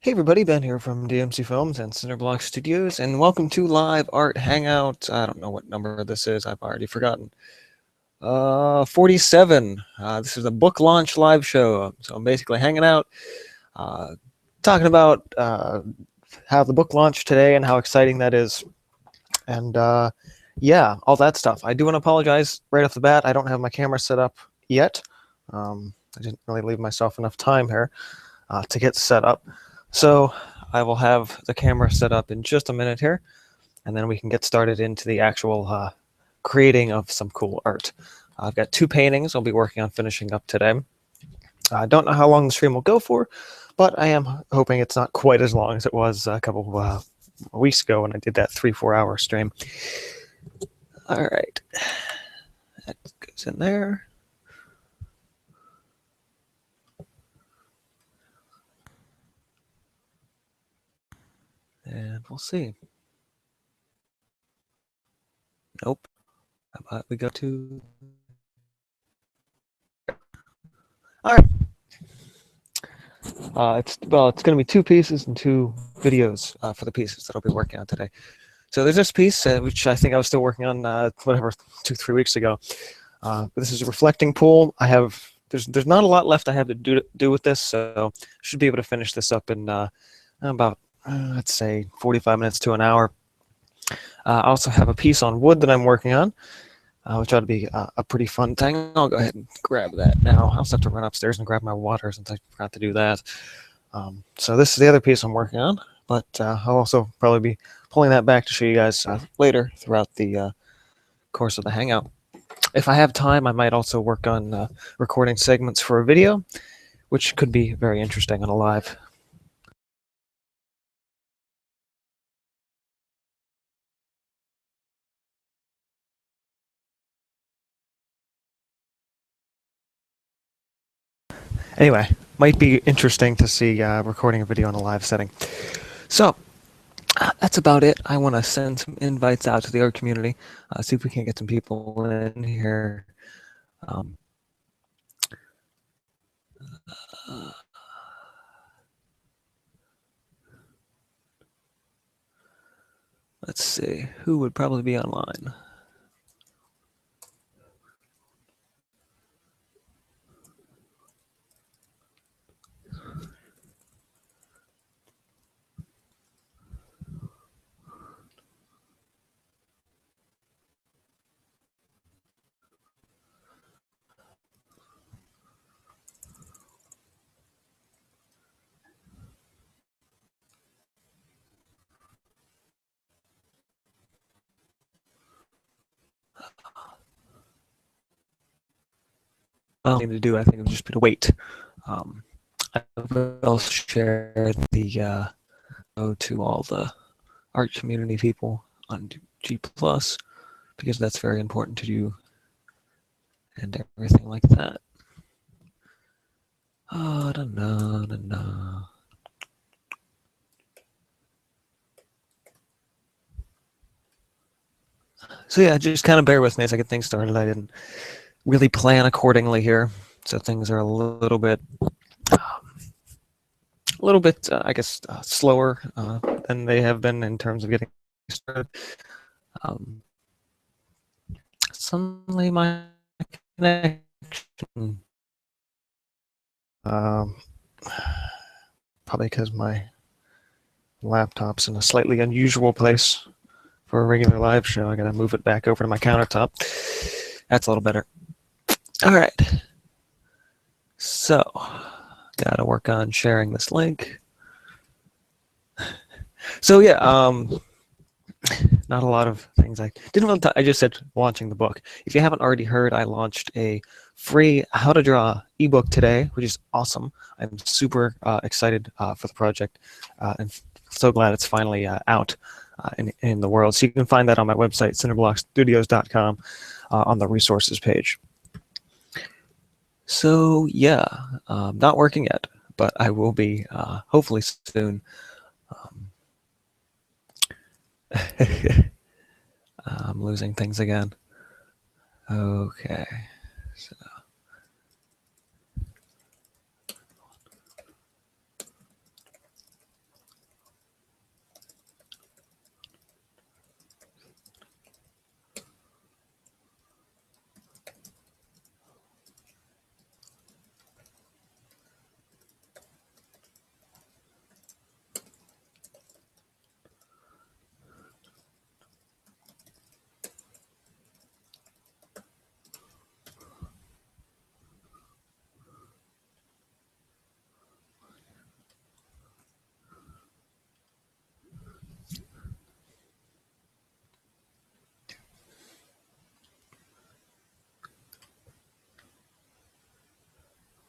Hey everybody, Ben here from DMC Films and Cinderblock Studios, and welcome to Live Art Hangout. I don't know what number this is, I've already forgotten. 47. This is a book launch live show, so I'm basically hanging out, talking about how the book launched today and how exciting that is, and yeah, all that stuff. I do want to apologize right off the bat, I don't have my camera set up yet. I didn't really leave myself enough time here to get set up. So I will have the camera set up in just a minute here, and then we can get started into the actual creating of some cool art. I've got two paintings I'll be working on finishing up today. I don't know how long the stream will go for, but I am hoping it's not quite as long as it was a couple weeks ago when I did that 3-4 hour stream. All right, that goes in there. And we'll see. Nope. How about we go to... All right. It's going to be two pieces and two videos for the pieces that I'll be working on today. So there's this piece, which I think I was still working on, 2-3 weeks ago. But this is a reflecting pool. There's not a lot left I have to do with this, so I should be able to finish this up in about, let's say, 45 minutes to an hour. I also have a piece on wood that I'm working on, which ought to be a pretty fun thing. I'll go ahead and grab that now. I also have to run upstairs and grab my water since I forgot to do that. So this is the other piece I'm working on, but I'll also probably be pulling that back to show you guys later throughout the course of the Hangout. If I have time, I might also work on recording segments for a video, which could be very interesting on a live. Anyway, might be interesting to see recording a video in a live setting. So that's about it. I want to send some invites out to the art community, see if we can get some people in here. Let's see, who would probably be online? Well, thing to do, I think, would just be to wait. I will share the go to all the art community people on G+, because that's very important to do and everything like that. Oh, I don't know. So yeah, just kind of bear with me as I get things started. I didn't really plan accordingly here, so things are a little bit, I guess, slower than they have been in terms of getting started. Suddenly my connection, probably because my laptop's in a slightly unusual place for a regular live show. I gotta move it back over to my countertop. That's a little better. All right. So, gotta work on sharing this link. So yeah, not a lot of things. I didn't really I just said launching the book. If you haven't already heard, I launched a free how to draw ebook today, which is awesome. I'm super excited for the project and so glad it's finally out in the world. So you can find that on my website, cinderblockstudios.com, on the resources page. So yeah, not working yet, but I will be hopefully soon. I'm losing things again. Okay. So.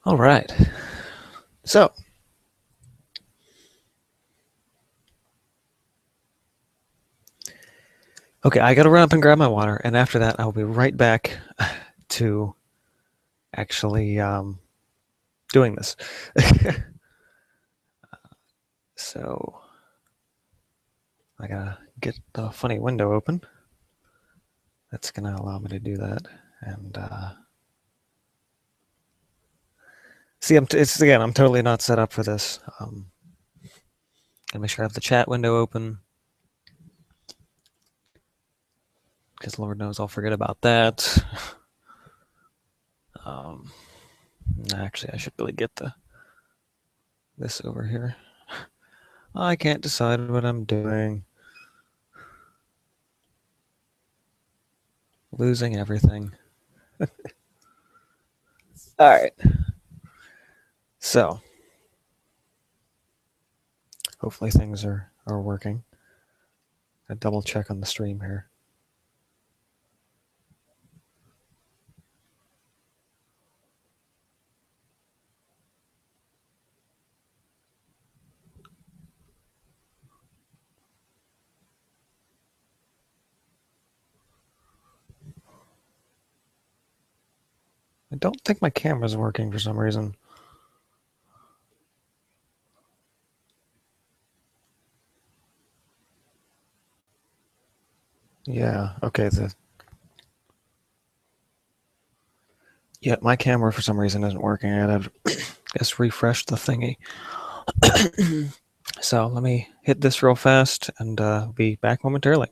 All right. So, okay, I gotta run up and grab my water, and after that, I'll be right back to actually doing this. So, I gotta get the funny window open. That's gonna allow me to do that, and see, I'm totally not set up for this. Gotta make sure I have the chat window open, because Lord knows I'll forget about that. Actually, I should really get this over here. I can't decide what I'm doing. Losing everything. All right. So, hopefully things are working. I double check on the stream here. I don't think my camera's working for some reason. Yeah, okay. Yeah, my camera for some reason isn't working. I gotta just refresh the thingy. So let me hit this real fast and be back momentarily.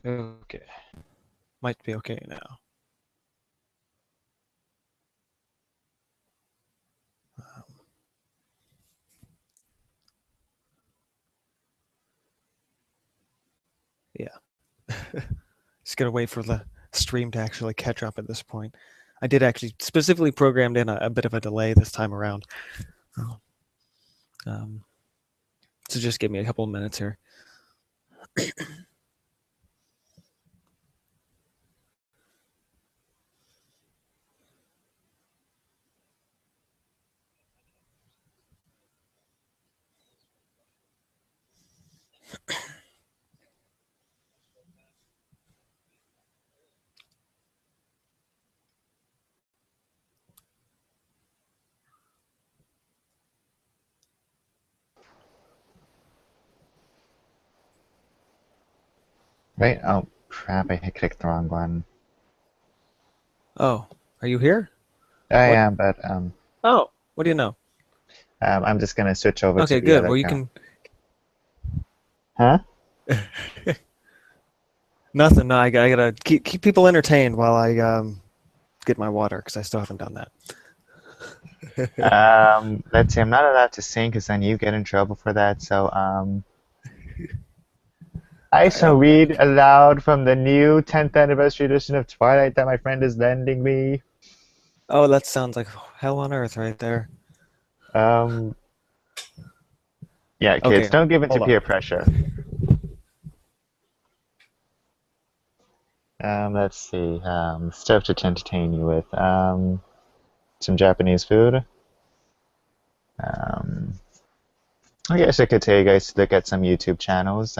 Okay. Might be okay now. Yeah. Just gotta wait for the stream to actually catch up at this point. I did actually specifically programmed in a bit of a delay this time around. So just give me a couple of minutes here. Wait, oh crap, I clicked the wrong one. Oh, are you here? I What? am, but Oh, what do you know? I'm just gonna switch over to Okay, the good. other Well, you account. can. Huh? Nothing. No, I gotta keep people entertained while I get my water because I still haven't done that. Let's see, I'm not allowed to sing because then you get in trouble for that, so I shall read aloud from the new 10th anniversary edition of Twilight that my friend is lending me. Oh, that sounds like hell on earth right there. Um, yeah, kids, Okay, don't give in to hold on. peer pressure. Let's see, stuff to entertain you with. Some Japanese food. Um, I guess I could tell you guys to look at some YouTube channels.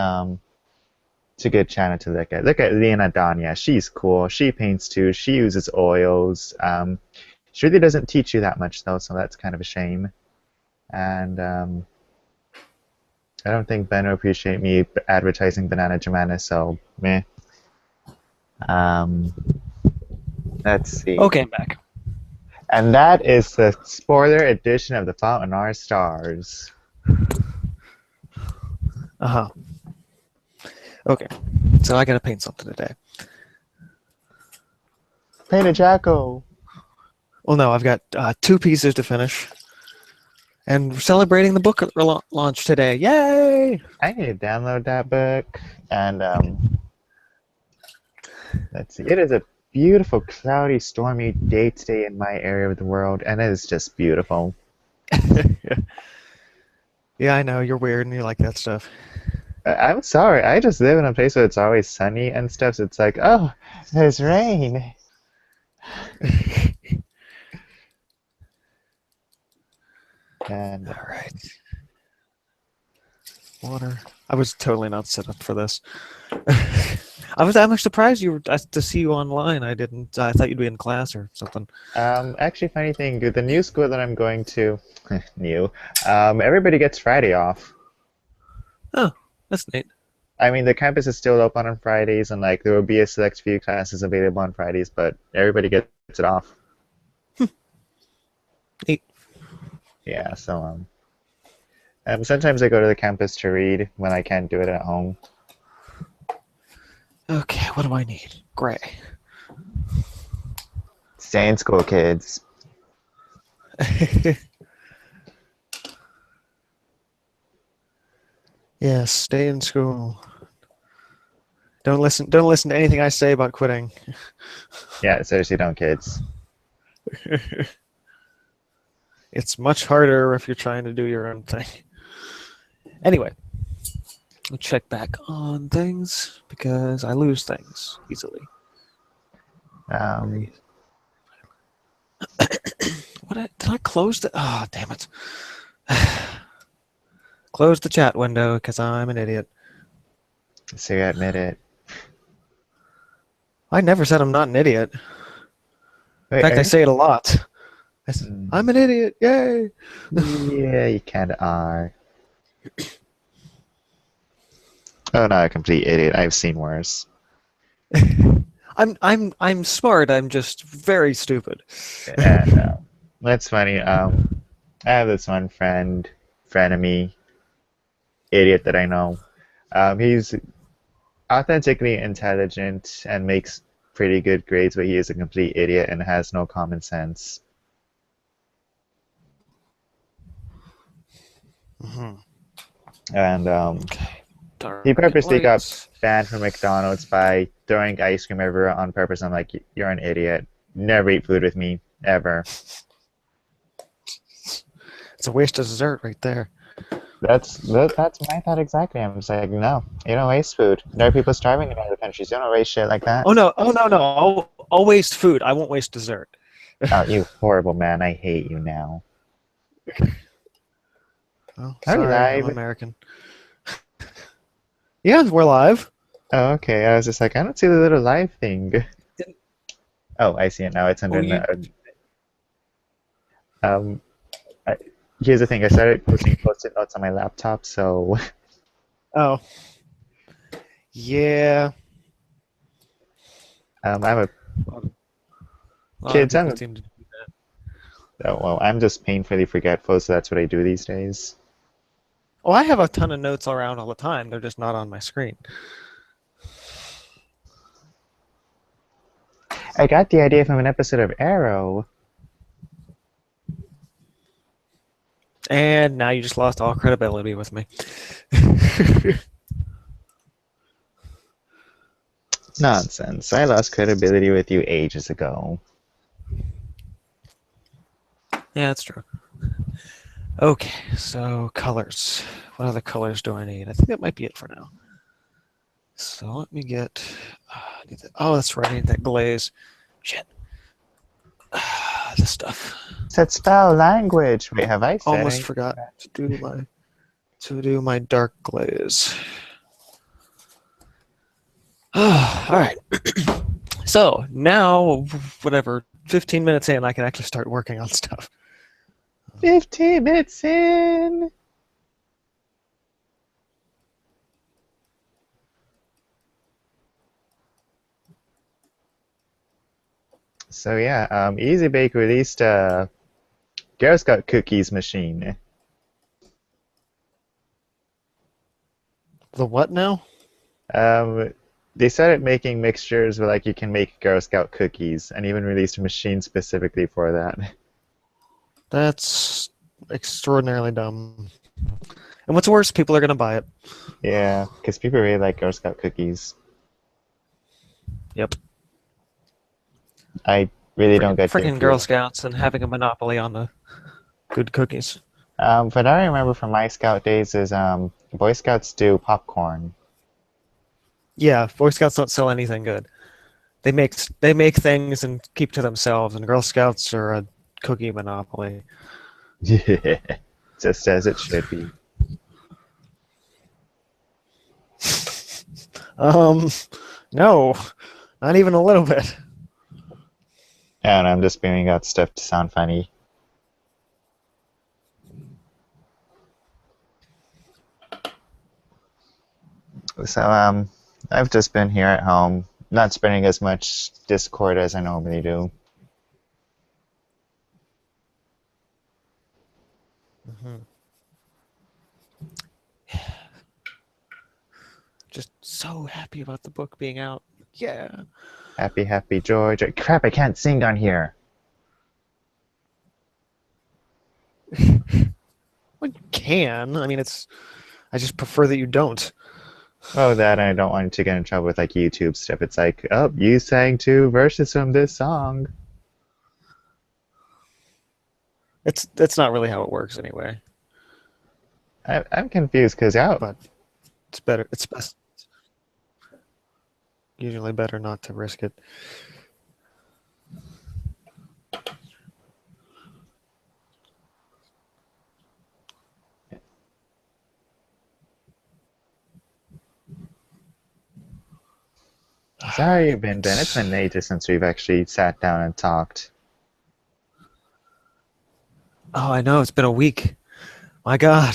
It's a good channel to look at. Look at Lena Danya. She's cool. She paints too. She uses oils. She really doesn't teach you that much though, so that's kind of a shame. And I don't think Ben will appreciate me advertising Banana Germana, so meh. Um, let's see. Okay, I'm back. And that is the spoiler edition of The Fault in Our Stars. Uh-huh. Okay, so I gotta paint something today. Paint a Jacko. Well, no, I've got 2 pieces to finish. And we're celebrating the book launch today. Yay! I need to download that book. And let's see. It is a beautiful, cloudy, stormy day today in my area of the world, and it is just beautiful. Yeah, I know you're weird and you like that stuff. I'm sorry, I just live in a place where it's always sunny and stuff, so it's like, oh, there's rain. And All right. Water. I was totally not set up for this. I'm actually surprised to see you online. I thought you'd be in class or something. actually, funny thing, the new school that I'm going to, new, everybody gets Friday off. Oh, that's neat. I mean, the campus is still open on Fridays, and like there will be a select few classes available on Fridays, but everybody gets it off. Neat. Yeah, so sometimes I go to the campus to read when I can't do it at home. Okay, what do I need? Gray. Stay in school, kids. Yes, stay in school. Don't listen to anything I say about quitting. Yeah, seriously, don't, kids. It's much harder if you're trying to do your own thing. Anyway, we'll check back on things because I lose things easily. Um, Did I close the? Oh, damn it! Close the chat window because I'm an idiot. so you admit it. I never said I'm not an idiot. Wait, In fact, are I you- say it a lot. I'm an idiot. Yay! Yeah, you kinda are. Oh, not a complete idiot. I've seen worse. I'm smart. I'm just very stupid. And that's funny. I have this one frenemy, idiot that I know. He's authentically intelligent and makes pretty good grades, but he is a complete idiot and has no common sense. Mhm. And Okay. Dark he purposely got lights. banned from McDonald's by throwing ice cream everywhere on purpose. I'm like, you're an idiot. Never eat food with me, ever. It's a waste of dessert right there. That's my thought exactly. I'm just like, no, you don't waste food. There are people starving in other countries. You don't waste shit like that. Oh no! Oh no! No! I'll waste food. I won't waste dessert. Oh, you horrible man. I hate you now. Oh, Are we sorry, I'm live? American. Yeah, we're live. Oh, okay. I was just like, I don't see the little live thing. Oh, I see it now. It's under. Um, I, here's the thing. I started posting post-it notes on my laptop, so Oh. Yeah. I'm a A lot kids. of people seem to do that. Oh, well, I'm just painfully forgetful, so that's what I do these days. Oh, I have a ton of notes around all the time. They're just not on my screen. I got the idea from an episode of Arrow. And now you just lost all credibility with me. Nonsense. I lost credibility with you ages ago. Yeah, that's true. Okay, so colors. What other colors do I need? I think that might be it for now. So let me get. Oh, that's right. I need that glaze. Shit. This stuff. Said spell language. Wait, have I said Almost anything? forgot to do my dark glaze. All right. So now, whatever, 15 minutes in, I can actually start working on stuff. 15 minutes in. So yeah, Easy Bake released a Girl Scout cookies machine. The what now? They started making mixtures where like you can make Girl Scout cookies, and even released a machine specifically for that. That's extraordinarily dumb. And what's worse, people are going to buy it. Yeah, because people really like Girl Scout cookies. Yep. I really don't get to Freaking Girl approve. Scouts and having a monopoly on the good cookies. But I remember from my Scout days is Boy Scouts do popcorn. Yeah, Boy Scouts don't sell anything good. They make things and keep to themselves, and Girl Scouts are a cookie monopoly. Yeah, just as it should be. Um, no, not even a little bit. And I'm just spewing out stuff to sound funny. So I've just been here at home, not spending as much Discord as I normally do. Mm-hmm. Just so happy about the book being out. Yeah. Happy, happy, joy, joy. Crap! I can't sing on here. Well, you can. I mean, it's. I just prefer that you don't. Oh, that and I don't want to get in trouble with like YouTube stuff. It's like, oh, you sang two verses from this song. That's not really how it works anyway. I'm confused because oh, But it's better. It's best. Usually better not to risk it. sorry you've been, Ben. It's been ages since we've actually sat down and talked. Oh, I know. It's been a week. My God.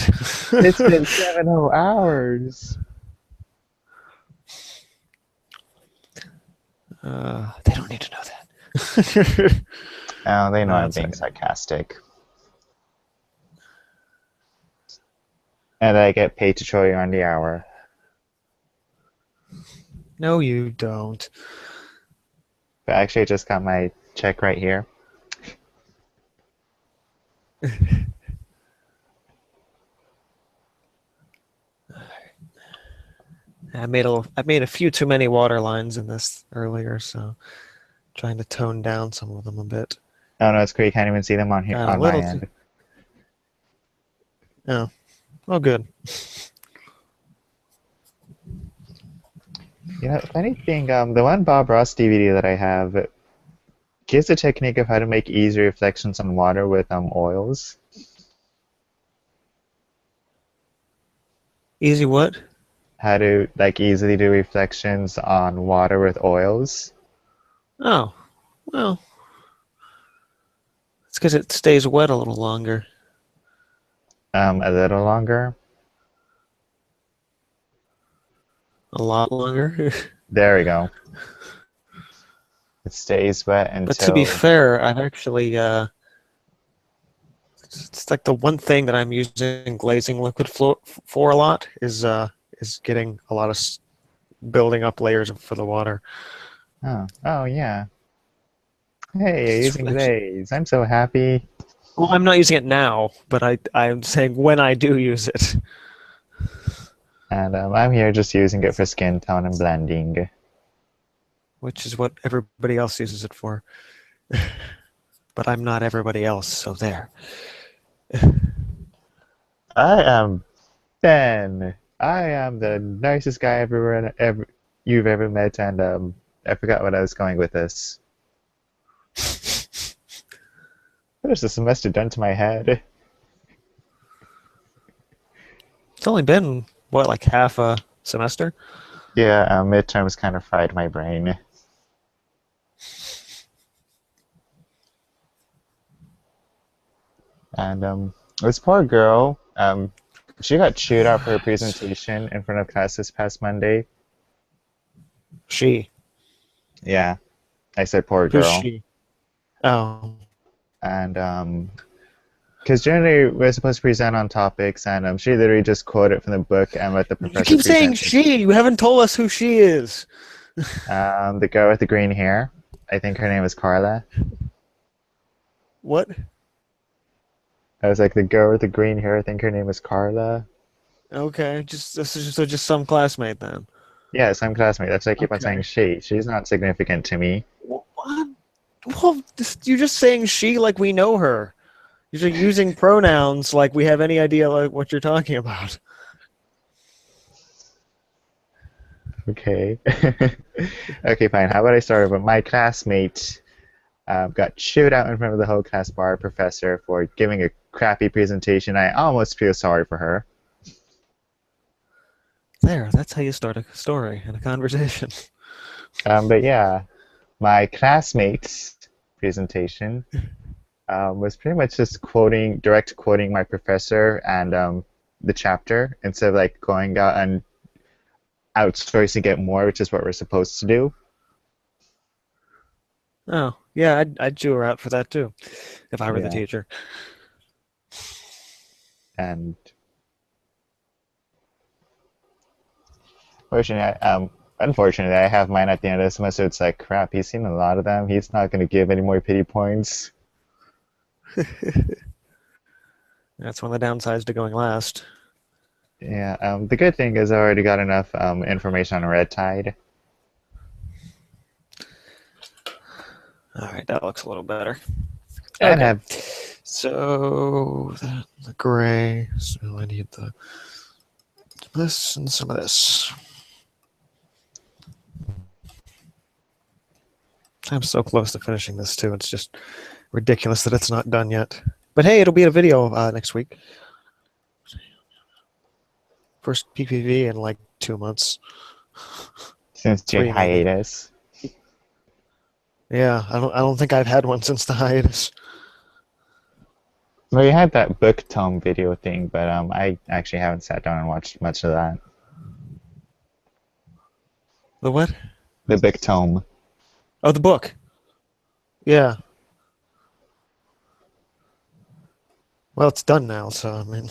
It's been 7 hours. They don't need to know that. Oh, they know I'm That's being right. sarcastic. And I get paid to troll you on the hour. No, you don't. But actually, I just got my check right here. I made a few too many water lines in this earlier, so trying to tone down some of them a bit. Oh no, it's great. You can't even see them on here Got a on my little too. end. Oh, oh, good. You know, funny thing, the one Bob Ross DVD that I have gives a technique of how to make easy reflections on water with oils. Easy what? How to like easily do reflections on water with oils. Oh, well, it's because it stays wet a little longer. A little longer. A lot longer. There we go. It stays wet But to be until fair, I've actually it's like the one thing that I'm using glazing liquid for a lot is getting a lot of building up layers for the water. oh yeah. Hey, you're It's using actually, glaze. I'm so happy. well, I'm not using it now, but I'm saying when I do use it, And I'm here just using it for skin tone and blending. which is what everybody else uses it for. But I'm not everybody else, so there. I am Ben. I am the nicest guy you've ever met, and I forgot what I was going with this. What is the semester done to my head? It's only been what, like half a semester? Yeah, midterms kind of fried my brain. And this poor girl, she got chewed out for her presentation in front of class this past Monday. She. Yeah, I said poor Who's girl. she? Oh. And because generally we're supposed to present on topics, and she literally just quoted from the book and let the You professor keep saying present. she. You haven't told us who she is. The girl with the green hair, I think her name is Carla. What? I was like, the girl with the green hair, I think her name is Carla. Okay, just some classmate then. Yeah, some classmate. That's why I keep on saying Okay. she. She's not significant to me. What? Well, you're just saying she like we know her. You're just using pronouns like we have any idea like what you're talking about. Okay. Okay, fine. How about I start with my classmate got chewed out in front of the whole class by our professor for giving a crappy presentation. I almost feel sorry for her. There, that's how you start a story and a conversation. But yeah, my classmate's presentation was pretty much just direct quoting my professor and the chapter instead of like going out and outsourcing it more, which is what we're supposed to do. Oh, yeah, I'd chew her out for that too, if I were the Yeah. teacher. And unfortunately, I have mine at the end of the semester. It's like, crap, he's seen a lot of them. He's not going to give any more pity points. That's one of the downsides to going last. Yeah, the good thing is I already got enough information on Red Tide. All right, that looks a little better. And Okay. So the gray. So I need this and some of this. I'm so close to finishing this too. It's just ridiculous that it's not done yet. But hey, it'll be a video next week. First PPV in like 2 months. Since your 3 maybe. hiatus. Yeah, I don't think I've had one since the hiatus. Well, you had that book tome video thing, but I actually haven't sat down and watched much of that. The what? The book tome. Oh, the book. Yeah. Well, it's done now, so I mean,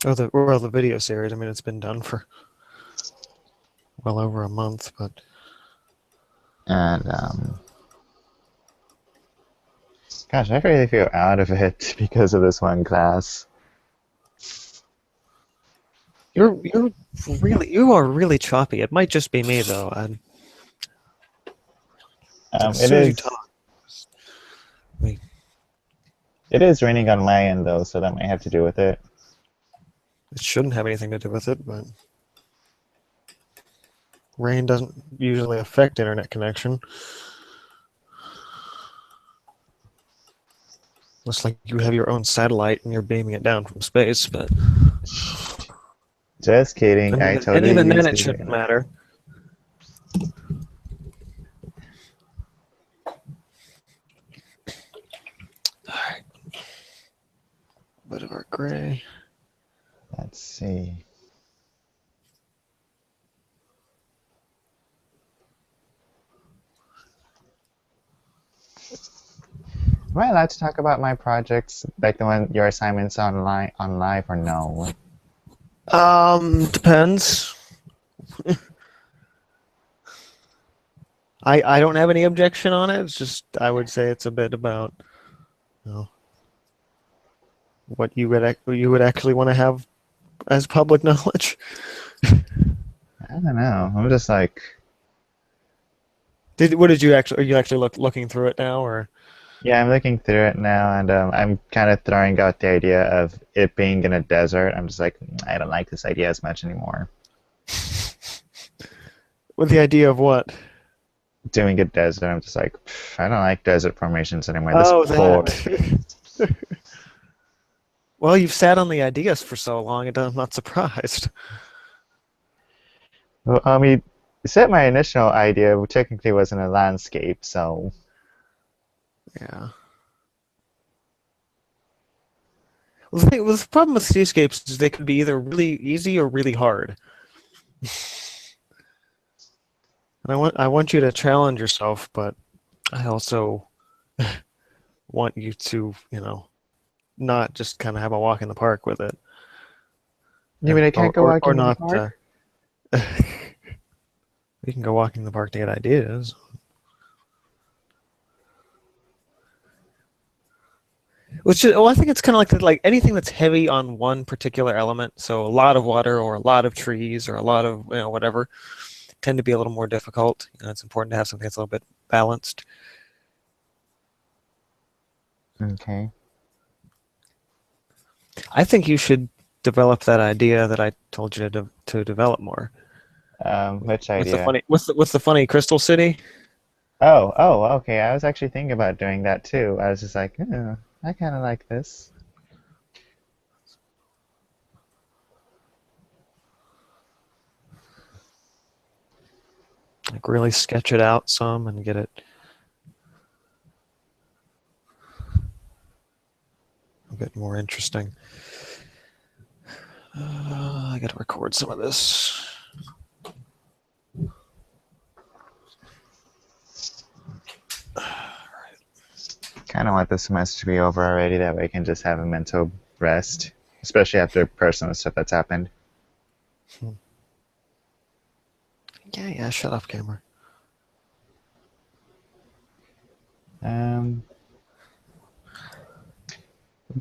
the video series. I mean, it's been done for well over a month, but And gosh, I really feel out of it because of this one class. you are really choppy. It might just be me though. As It soon as you is. talk, It is raining on my end though, so that might have to do with it. it shouldn't have anything to do with it, but rain doesn't usually affect internet connection. Looks like you have your own satellite and you're beaming it down from space, but Just kidding. I totally even then used it it. shouldn't matter. Alright. Bit of our gray. Let's see. Am I allowed to talk about my projects, like your assignments on live, or no? Depends. I don't have any objection on it. It's just I would say it's a bit about, you know, what you would actually want to have as public knowledge. I don't know. I'm just like, What did you actually? Are you actually looking through it now, or? yeah, I'm looking through it now, and I'm kind of throwing out the idea of it being in a desert. I'm just like, I don't like this idea as much anymore. With the idea of what? Doing a desert, I'm just like, I don't like desert formations anymore. This Oh, cold. that. Well, you've sat on the ideas for so long, I'm not surprised. Well, you said my initial idea technically wasn't a landscape, so Yeah. Well, the problem with seascapes is they could be either really easy or really hard. And I want you to challenge yourself, but I also want you to, not just kind of have a walk in the park with it. you mean I can't go walking in the not, park? You can go walking in the park to get ideas. I think it's kind of like anything that's heavy on one particular element. So a lot of water or a lot of trees or a lot of whatever tend to be a little more difficult. It's important to have something that's a little bit balanced. Okay. I think you should develop that idea that I told you to develop more. Which With the idea? funny, with the funny Crystal City. Oh, okay. I was actually thinking about doing that too. I was just like, oh, I kind of like this. Like really sketch it out some and get it a bit more interesting. I gotta record some of this. Kind of want the semester to be over already. That way I can just have a mental rest, especially after personal stuff that's happened. Yeah, shut up, camera. Um,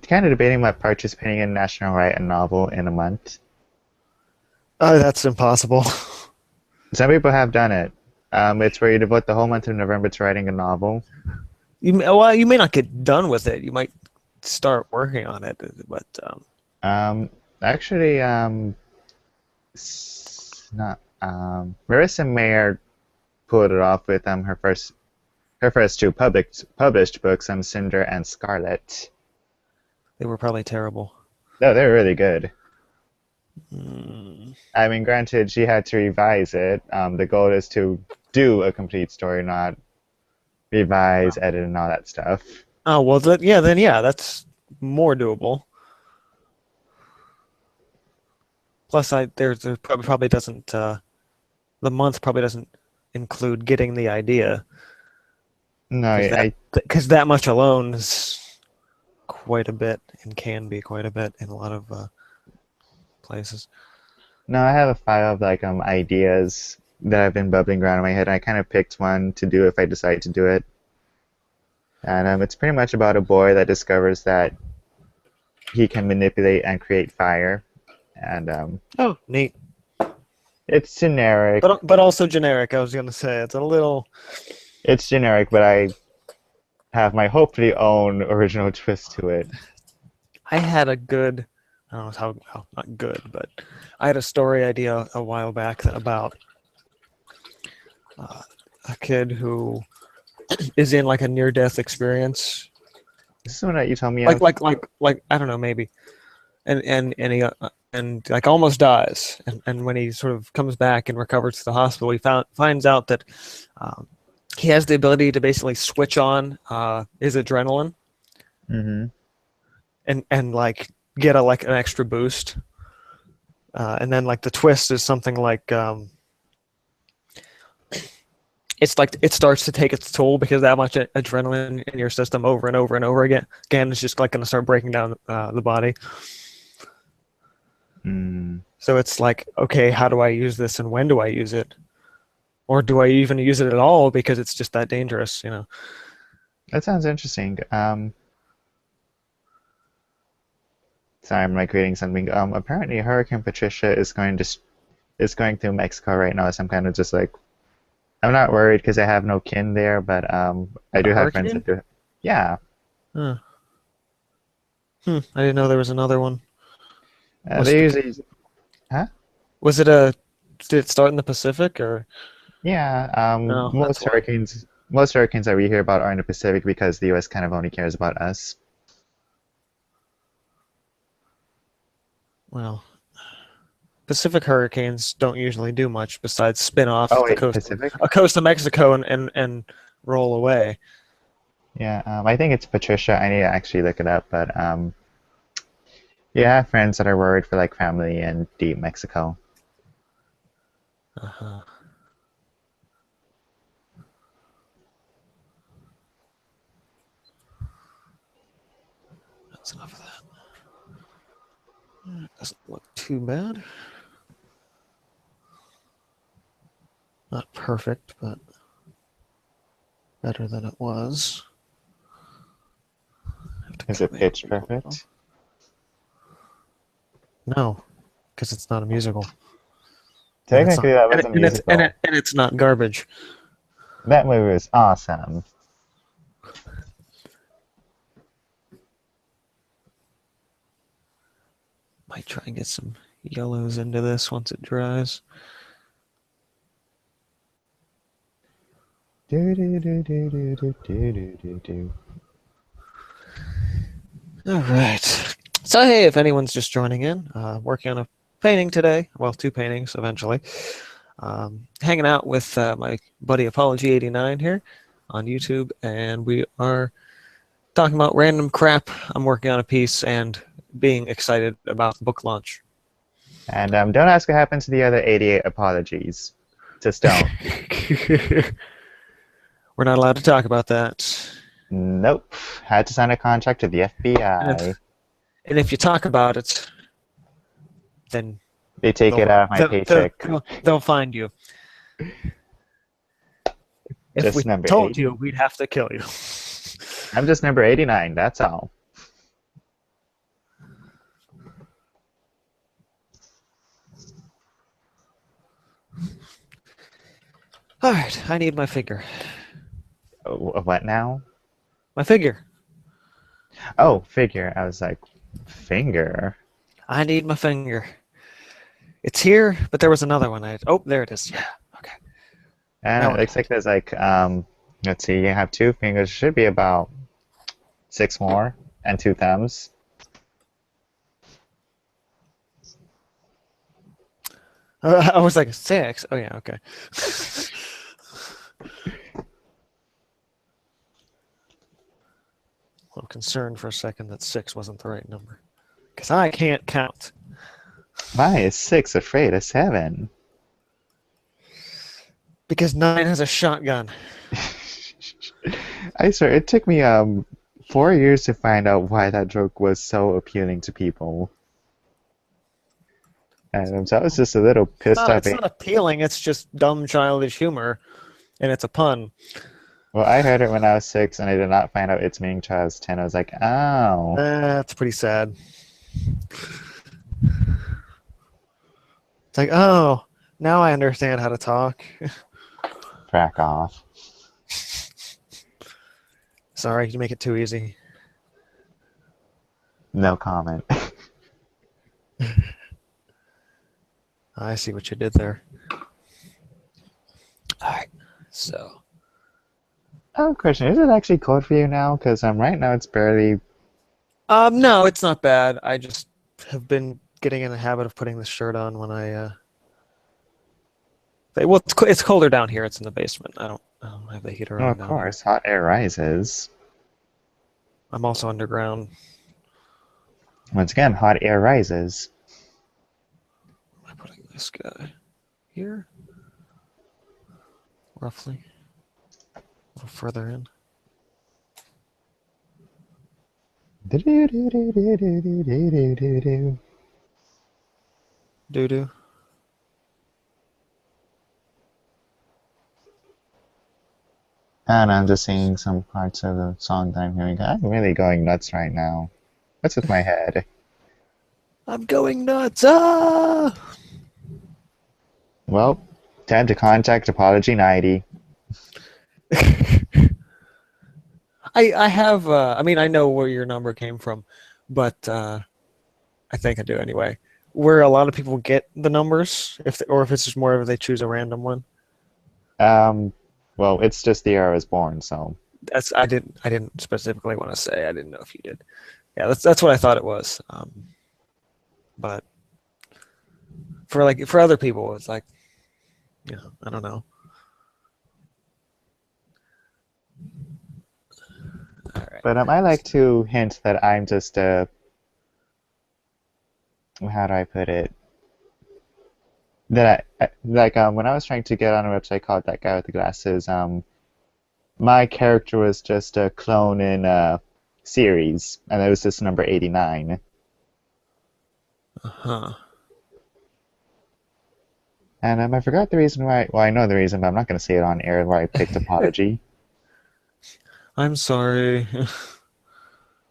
Kind of debating about participating in National Write a Novel in a month. Oh, that's impossible. Some people have done it. It's where you devote the whole month of November to writing a novel. You may not get done with it. You might start working on it, but Actually, not Marissa Mayer pulled it off with her first two published books, Cinder and Scarlet. they were probably terrible. No, they're really good. Mm. I mean, granted, she had to revise it. The goal is to do a complete story, not revise, edit, and all that stuff. Oh well, then that's more doable. Plus, there probably doesn't the month probably doesn't include getting the idea No, I because that much alone is quite a bit and can be quite a bit in a lot of places. no, I have a file of like ideas that have been bubbling around in my head. I kind of picked one to do if I decide to do it, and it's pretty much about a boy that discovers that he can manipulate and create fire, and Oh, neat. it's generic. But also generic. I was gonna say it's a little. It's generic, but I have my hopefully own original twist to it. I had a good. I don't know how not good, but I had a story idea a while back about a kid who is in like a near-death experience. This is one that you told me Like of. I don't know, maybe, and he and like almost dies, and when he sort of comes back and recovers to the hospital, he finds out that he has the ability to basically switch on his adrenaline Mm-hmm. and like get an extra boost, and then like the twist is something like it's like it starts to take its toll because that much adrenaline in your system over and over and over again is just like going to start breaking down the body. Mm. So it's like, okay, how do I use this and when do I use it? Or do I even use it at all because it's just that dangerous, you know? That sounds interesting. Sorry, I'm like reading something. Apparently Hurricane Patricia is going through Mexico right now. So I'm kind of just like, I'm not worried because I have no kin there, but I do have friends that do. Yeah. Huh. I didn't know there was another one. They usually, huh? Was it did it start in the Pacific or? Yeah. No, that's why. Most hurricanes that we hear about are in the Pacific because the U.S. kind of only cares about us. Well, Pacific hurricanes don't usually do much besides spin off Oh the wait, Pacific? coast of Mexico and roll away. Yeah. I think it's Patricia. I need to actually look it up, but yeah, I have friends that are worried for like family in deep Mexico. Uh-huh. That's enough of that. Doesn't look too bad. Not perfect, but better than it was. Is it pitch perfect? No, because it's not a musical. Technically, that was a musical. And it's not garbage. That movie was awesome. Might try and get some yellows into this once it dries. Do, do, do, do, do, do, do, do, do. All right. So hey, if anyone's just joining in, working on a painting today. Well, two paintings eventually. Hanging out with my buddy Apology 89 here on YouTube, and we are talking about random crap. I'm working on a piece and being excited about the book launch. And don't ask what happened to the other 88 apologies. Just don't. We're not allowed to talk about that. Nope. Had to sign a contract to the FBI. And if you talk about it, then They take it out of my paycheck. They'll find you. If Just we number told 80. you, we'd have to kill you. I'm just number 89, that's all. All right, I need my figure. Oh, what now? My figure. Oh, figure. I was like, finger? I need my finger. It's here, but there was another one. Oh, there it is. Yeah. Okay. And it looks like there's like, let's see, you have two fingers. Should be about 6 more, and 2 thumbs. I was like 6. Oh yeah. Okay. I'm concerned for a second that 6 wasn't the right number, because I can't count. Why is 6 afraid of 7? Because 9 has a shotgun. I swear, it took me 4 years to find out why that joke was so appealing to people. And so I was just a little pissed off. It's not appealing. It's just dumb, childish humor, and it's a pun. Well, I heard it when I was 6, and I did not find out its meaning until I was 10. I was like, oh. That's pretty sad. It's like, oh, now I understand how to talk. Crack off. Sorry, you make it too easy. No comment. I see what you did there. All right, so. Oh, question: is it actually cold for you now? Because right now it's barely. No, it's not bad. I just have been getting in the habit of putting this shirt on when I. Well, it's colder down here. It's in the basement. I don't have the heater Oh, on. of Down course, here. hot air rises. I'm also underground. Once again, hot air rises. Am I putting this guy here? Roughly. A little further in. Do-do-do-do-do-do-do-do-do. Doo-doo. And I'm just singing some parts of the song that I'm hearing. I'm really going nuts right now. What's with my head? I'm going nuts! Ah! Well, time to contact Apology 90. I have, I mean, I know where your number came from, but I think I do anyway. Where a lot of people get the numbers, or if it's just more of they choose a random one. Well, it's just the year I was born, so. I didn't specifically want to say. I didn't know if you did. Yeah, that's what I thought it was. But for other people, it's like, you know, I don't know. All right. But I like to hint that I'm just how do I put it? That when I was trying to get on a website called That Guy with the Glasses, my character was just a clone in a series, and it was just number 89. Uh-huh. And I forgot the reason why. Well, I know the reason, but I'm not going to say it on air where I picked Apology. I'm sorry.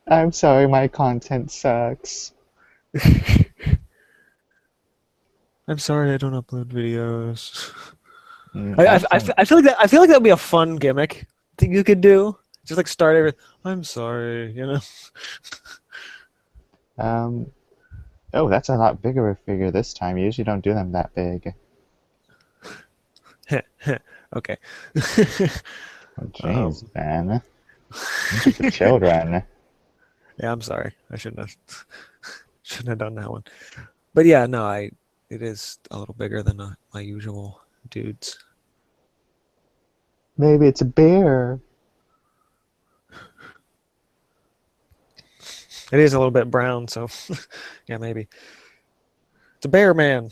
I'm sorry, my content sucks. I'm sorry I don't upload videos. I feel like that would be a fun gimmick that you could do. Just like start every. I'm sorry, you know. Oh, that's a lot bigger of a figure this time. You usually don't do them that big. Okay. Oh, jeez, man. These are for children. Yeah, I'm sorry. I shouldn't have done that one. But yeah, no, it is a little bigger than my usual dudes. Maybe it's a bear. It is a little bit brown, so yeah, maybe. It's a bear man.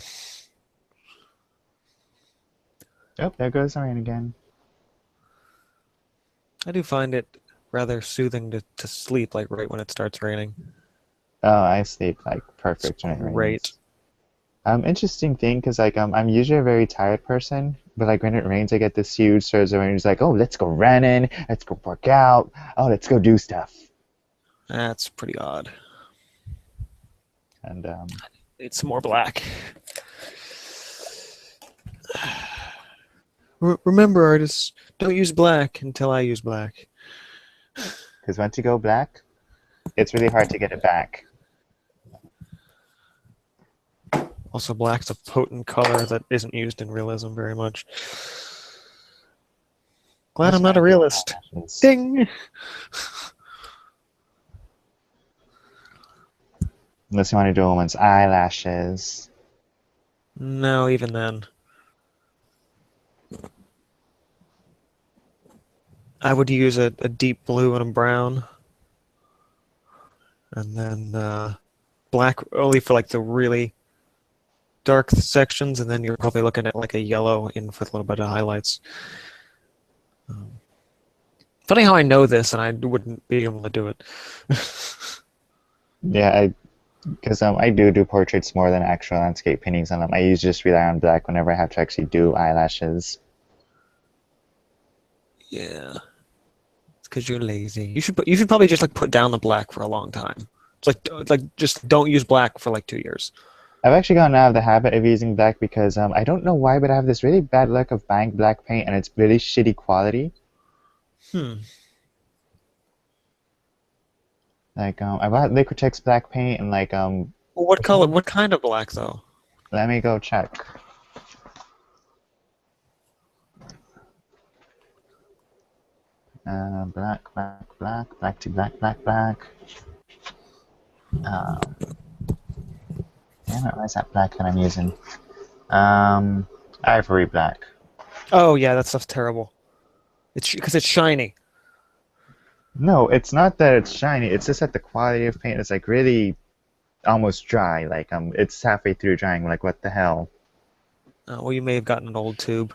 Oh, there goes the rain again. I do find it rather soothing to sleep like right when it starts raining. Oh, I sleep like perfect It's when it great. rains. Interesting thing, because like I'm usually a very tired person, but like when it rains, I get this huge surge of energy. Like, oh, let's go running, let's go work out, oh, let's go do stuff. That's pretty odd. And It's some more black. Remember, artists, don't use black until I use black. because once you go black, it's really hard to get it back. Also, black's a potent color that isn't used in realism very much. Glad I'm not a realist. Ding! Unless you want to do a woman's eyelashes. No, even then. I would use a deep blue and a brown. And then black only for like the really dark sections, and then you're probably looking at like a yellow in with a little bit of highlights. Funny how I know this and I wouldn't be able to do it. Yeah, because I do portraits more than actual landscape paintings on them. I usually just rely on black whenever I have to actually do eyelashes. Yeah, it's because you're lazy. You should probably just like put down the black for a long time. It's like just don't use black for like 2 years. I've actually gotten out of the habit of using black because I don't know why, but I have this really bad luck of buying black paint and it's really shitty quality. Like I bought Liquitex black paint and like Well, what color? What kind of black though? let me go check. Black to black. Damn it, where's that black that I'm using? Ivory black. Oh yeah, that stuff's terrible. It's because it's shiny. No, it's not that it's shiny. It's just that the quality of paint is like really almost dry. Like it's halfway through drying. Like what the hell? Well, you may have gotten an old tube.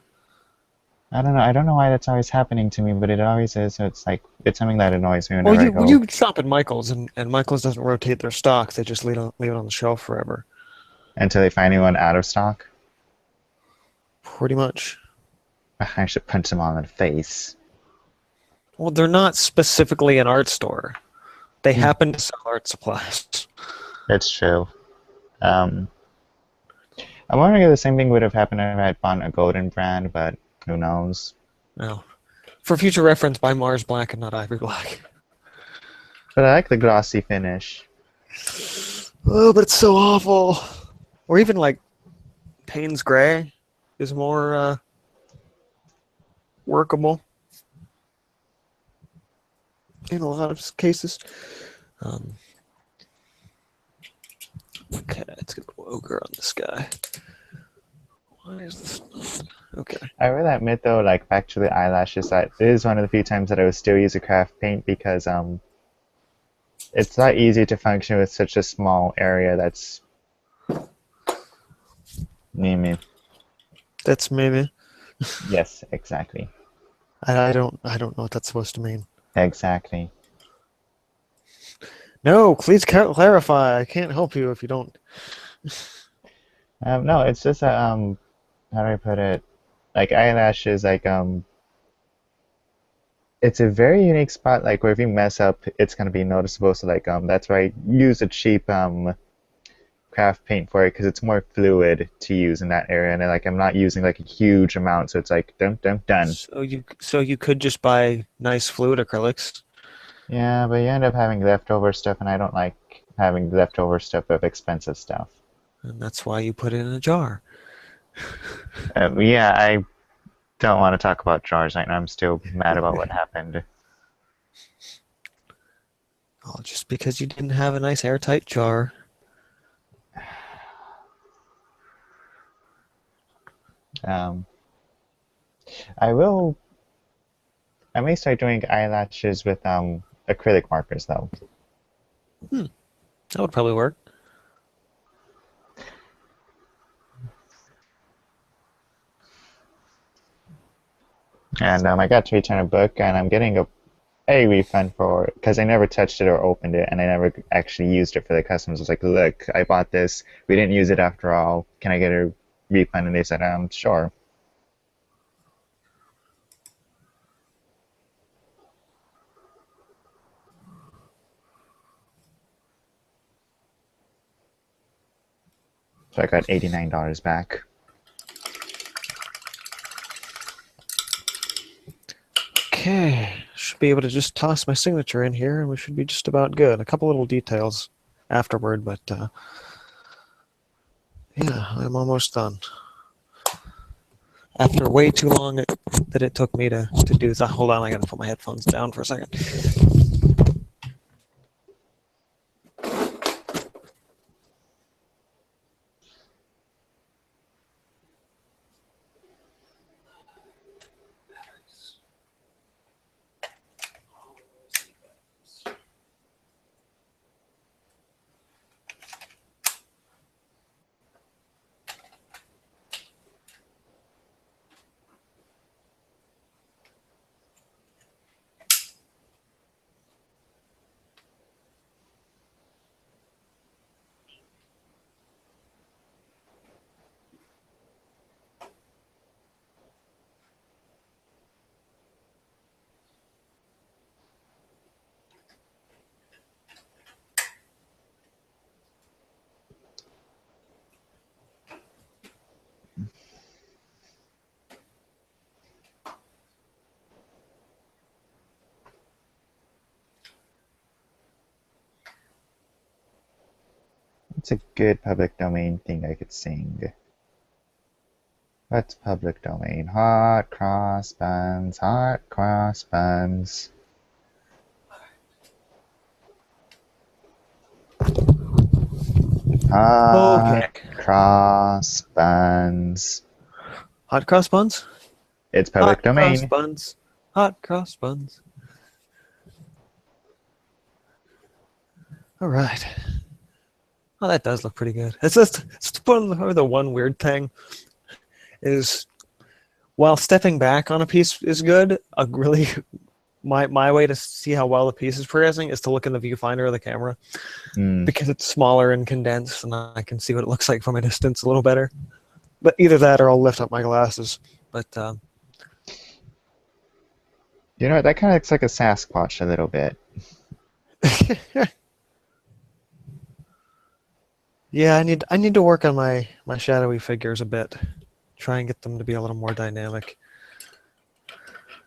I don't know. I don't know why that's always happening to me, but it always is. So it's like it's something that annoys me whenever I go. Well, you shop at Michael's, and Michael's doesn't rotate their stock. They just leave it on the shelf forever. Until they find one out of stock. Pretty much. I should punch them all in the face. Well, they're not specifically an art store. They happen to sell art supplies. That's true. I'm wondering if the same thing would have happened if I had bought a golden brand, but who knows? No. For future reference, buy Mars Black and not Ivory Black. But I like the glossy finish. Oh, but it's so awful. Or even like Payne's Gray is more workable in a lot of cases. Okay, let's get a little ogre on this guy. Why is this not... Okay. I will admit though, like back to the eyelashes, that it is one of the few times that I would still use a craft paint because it's not easy to function with such a small area. That's me. That's maybe. Yes, exactly. I don't know what that's supposed to mean. Exactly. No, please clarify. I can't help you if you don't. No, it's just a how do I put it? Like eyelashes, like it's a very unique spot. Like where if you mess up, it's gonna be noticeable. So like that's why I use a cheap craft paint for it because it's more fluid to use in that area, and then, like I'm not using like a huge amount, so it's like done. So you could just buy nice fluid acrylics. Yeah, but you end up having leftover stuff, and I don't like having leftover stuff of expensive stuff. And that's why you put it in a jar. Yeah, I don't want to talk about jars right now. I'm still mad about what happened. Oh, just because you didn't have a nice airtight jar. Um, I will. I may start doing eyelashes with acrylic markers though. That would probably work. And I got to return a book, and I'm getting a refund for because I never touched it or opened it, and I never actually used it for the customers. I was like, look, I bought this. We didn't use it after all. Can I get a refund? And they said, sure. So I got $89 back. Okay, should be able to just toss my signature in here, and we should be just about good. A couple little details afterward, but yeah, I'm almost done. After way too long that it took me to do that. Hold on, I gotta put my headphones down for a second. It's a good public domain thing I could sing. What's public domain? Hot cross buns, hot cross buns. Hot Okay. cross buns. Hot cross buns? It's public Hot cross domain. buns. Hot cross buns. All right. Oh, that does look pretty good. It's the one weird thing is while stepping back on a piece is good, a really my way to see how well the piece is progressing is to look in the viewfinder of the camera because it's smaller and condensed, and I can see what it looks like from a distance a little better. But either that or I'll lift up my glasses. But You know, that kind of looks like a Sasquatch a little bit. yeah, I need to work on my shadowy figures a bit. Try and get them to be a little more dynamic.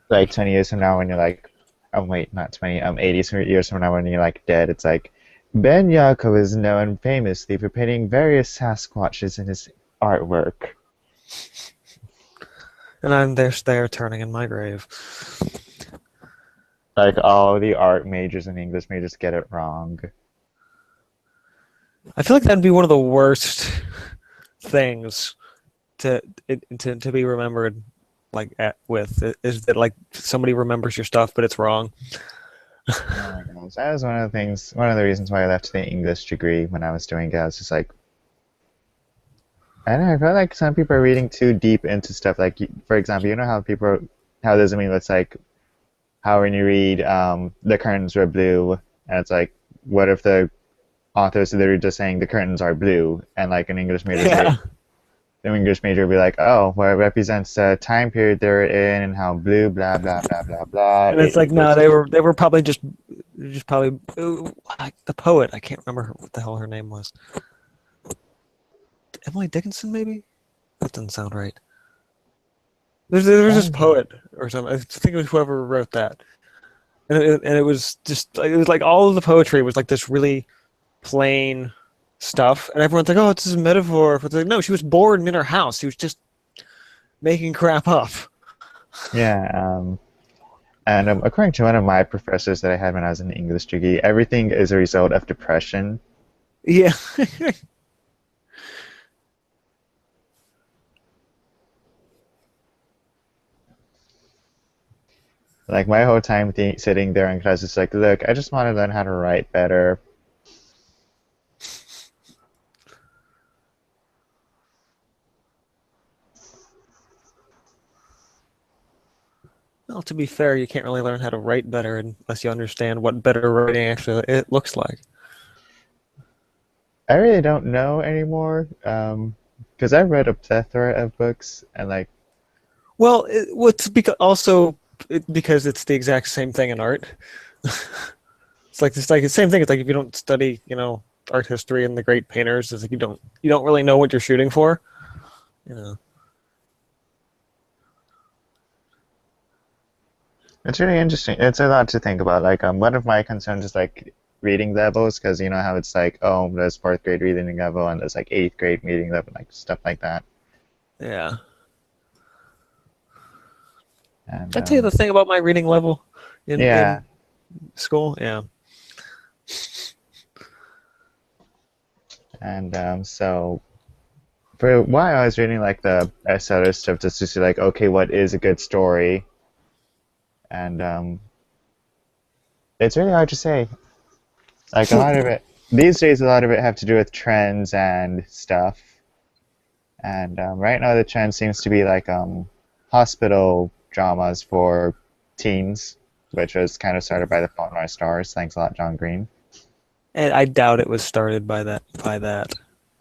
Like 20 years from now when you're like, oh wait, not 20, 80 years from now when you're like dead, it's like, Ben Yaakov is known famously for painting various Sasquatches in his artwork. And I'm there turning in my grave. Like all the art majors and English majors get it wrong. I feel like that'd be one of the worst things to be remembered is that like somebody remembers your stuff but it's wrong. Oh my gosh. That was one of the reasons why I left the English degree when I was doing it. I was just like, I don't know, I felt like some people are reading too deep into stuff. Like, for example, you know how there's a meme that's like, how when you read The Curtains Were Blue, and it's like, what if the authors are literally just saying the curtains are blue, and like an English major the English major would be like, oh, well, it represents the time period they're in and how blue, blah, blah, blah, blah, blah. And it's like, no, they were probably just probably like the poet. I can't remember what the hell her name was. Emily Dickinson, maybe? That doesn't sound right. There's this poet or something. I think it was whoever wrote that, and it was just it was like all of the poetry was like this really plain stuff, and everyone's like, "Oh, it's this metaphor." But like, no, she was bored in her house. She was just making crap up. Yeah. And according to one of my professors that I had when I was in the English degree, everything is a result of depression. Yeah. Like my whole time sitting there in class is like, look, I just want to learn how to write better. Well, to be fair, you can't really learn how to write better unless you understand what better writing actually it looks like. I really don't know anymore, because I've read a plethora of books and like, Well, because it's the exact same thing in art. It's like the same thing. It's like if you don't study, art history and the great painters, it's like you don't really know what you're shooting for. You know. it's really interesting. It's a lot to think about. Like, one of my concerns is like reading levels, because you know how it's like, oh, there's fourth grade reading level and there's like eighth grade reading level, like stuff like that. Yeah. And Did I tell you the thing about my reading level yeah, in school? Yeah. and so for a while I was reading like the bestseller stuff just to see like, okay, what is a good story? And it's really hard to say. Like a lot of it these days, a lot of it have to do with trends and stuff. And right now, the trend seems to be like hospital dramas for teens, which was kind of started by the Fault in Our Stars. Thanks a lot, John Green. And I doubt it was started by that.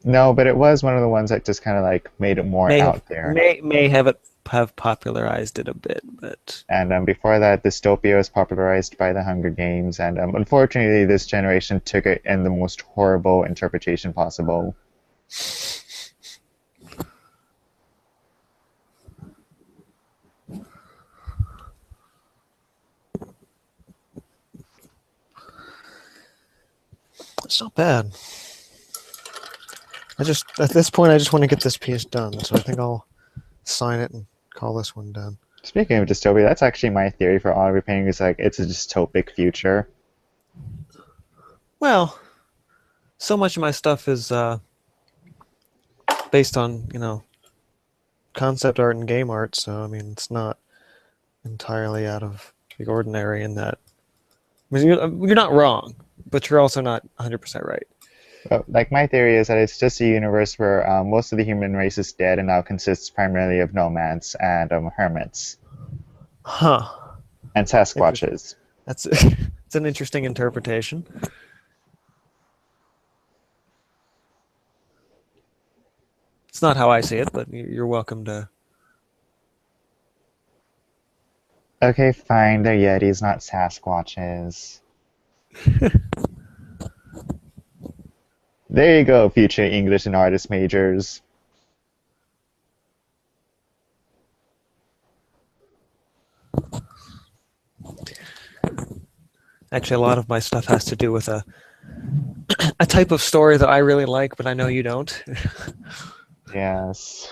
No, but it was one of the ones that just kind of like made it more out there. May have popularized it a bit, but And before that, dystopia was popularized by the Hunger Games, and unfortunately, this generation took it in the most horrible interpretation possible. it's not bad. At this point I just want to get this piece done, so I think I'll sign it and call this one done. Speaking of dystopia, that's actually my theory for all of your painting. Is like it's a dystopic future. Well, so much of my stuff is based on, concept art and game art, so I mean it's not entirely out of the ordinary in that. I mean, you're not wrong, but you're also not 100% right. Like my theory is that it's just a universe where most of the human race is dead and now consists primarily of nomads and hermits Huh. and Sasquatches. That's it's an interesting interpretation. It's not how I see it, but you're welcome to. Okay, fine. They're Yetis, not Sasquatches. There you go, future English and artist majors. Actually, a lot of my stuff has to do with a type of story that I really like, but I know you don't. Yes.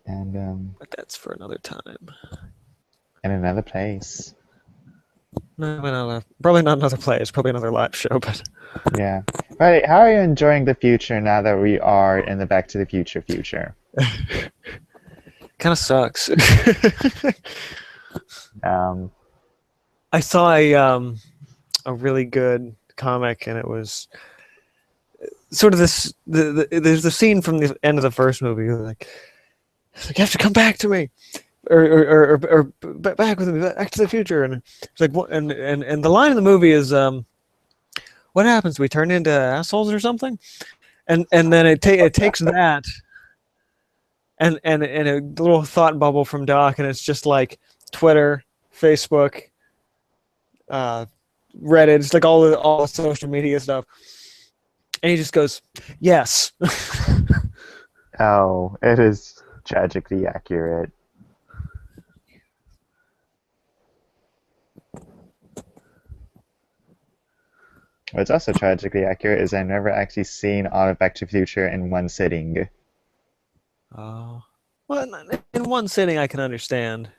And But that's for another time. in another place. No, probably not another play. It's probably another live show, but Yeah. Right, how are you enjoying the future now that we are in the Back to the Future future? kind of sucks. Um, I saw a really good comic, and it was sort of this. There's the scene from the end of the first movie, like you have to come back to me, or back with me, back to the future, and it's like what, and the line in the movie is what happens? We turn into assholes or something, and then it takes that. And a little thought bubble from Doc, and it's just like Twitter, Facebook, Reddit, it's like all the social media stuff, and he just goes, "Yes." Oh, it is tragically accurate. What's also tragically accurate is I've never actually seen all of Back to the Future in one sitting. Oh, well, in one sitting, I can understand.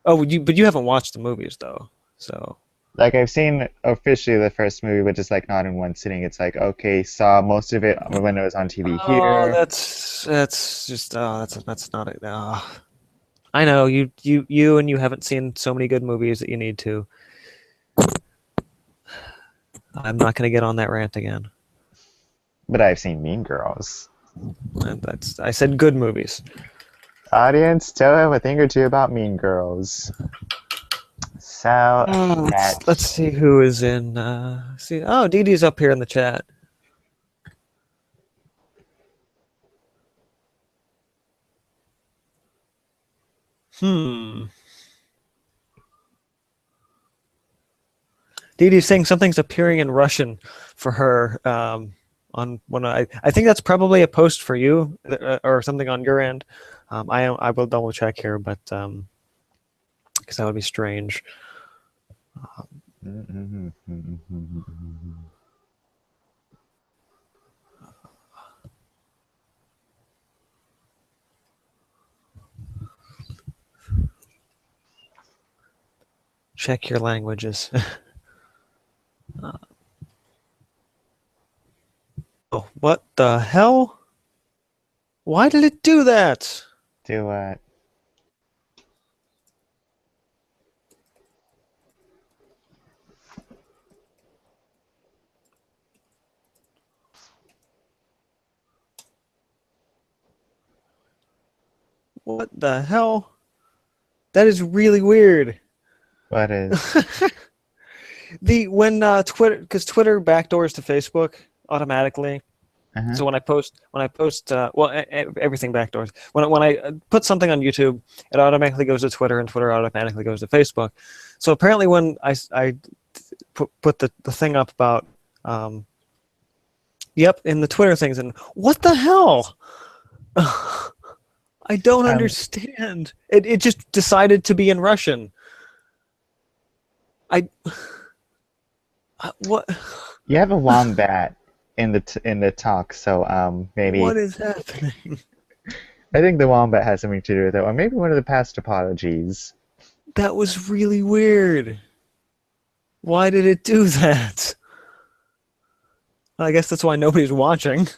Oh, but you haven't watched the movies though, so. Like I've seen officially the first movie, but just like not in one sitting. It's like okay, saw most of it when it was on TV Oh, here. that's just that's not it. I know you and you haven't seen so many good movies that you need to. I'm not going to get on that rant again. But I've seen Mean Girls. And I said good movies. Audience, tell him a thing or two about Mean Girls. So Let's see who is in. See, oh, Dee Dee's up here in the chat. Dee Dee's saying something's appearing in Russian for her. On one, I think that's probably a post for you or something on your end. I will double check here, but because that would be strange. Check your languages. Oh, what the hell? Why did it do that? Do what? What the hell? That is really weird. What is? When Twitter, because Twitter backdoors to Facebook automatically. Uh-huh. So when I post, everything backdoors. When I put something on YouTube, it automatically goes to Twitter, and Twitter automatically goes to Facebook. So apparently, when I put the thing up about, yep, in the Twitter things, and what the hell? I don't understand. It just decided to be in Russian. What? You have a wombat in the talk, so maybe. What is happening? I think the wombat has something to do with it, or maybe one of the past apologies. That was really weird. Why did it do that? I guess that's why nobody's watching.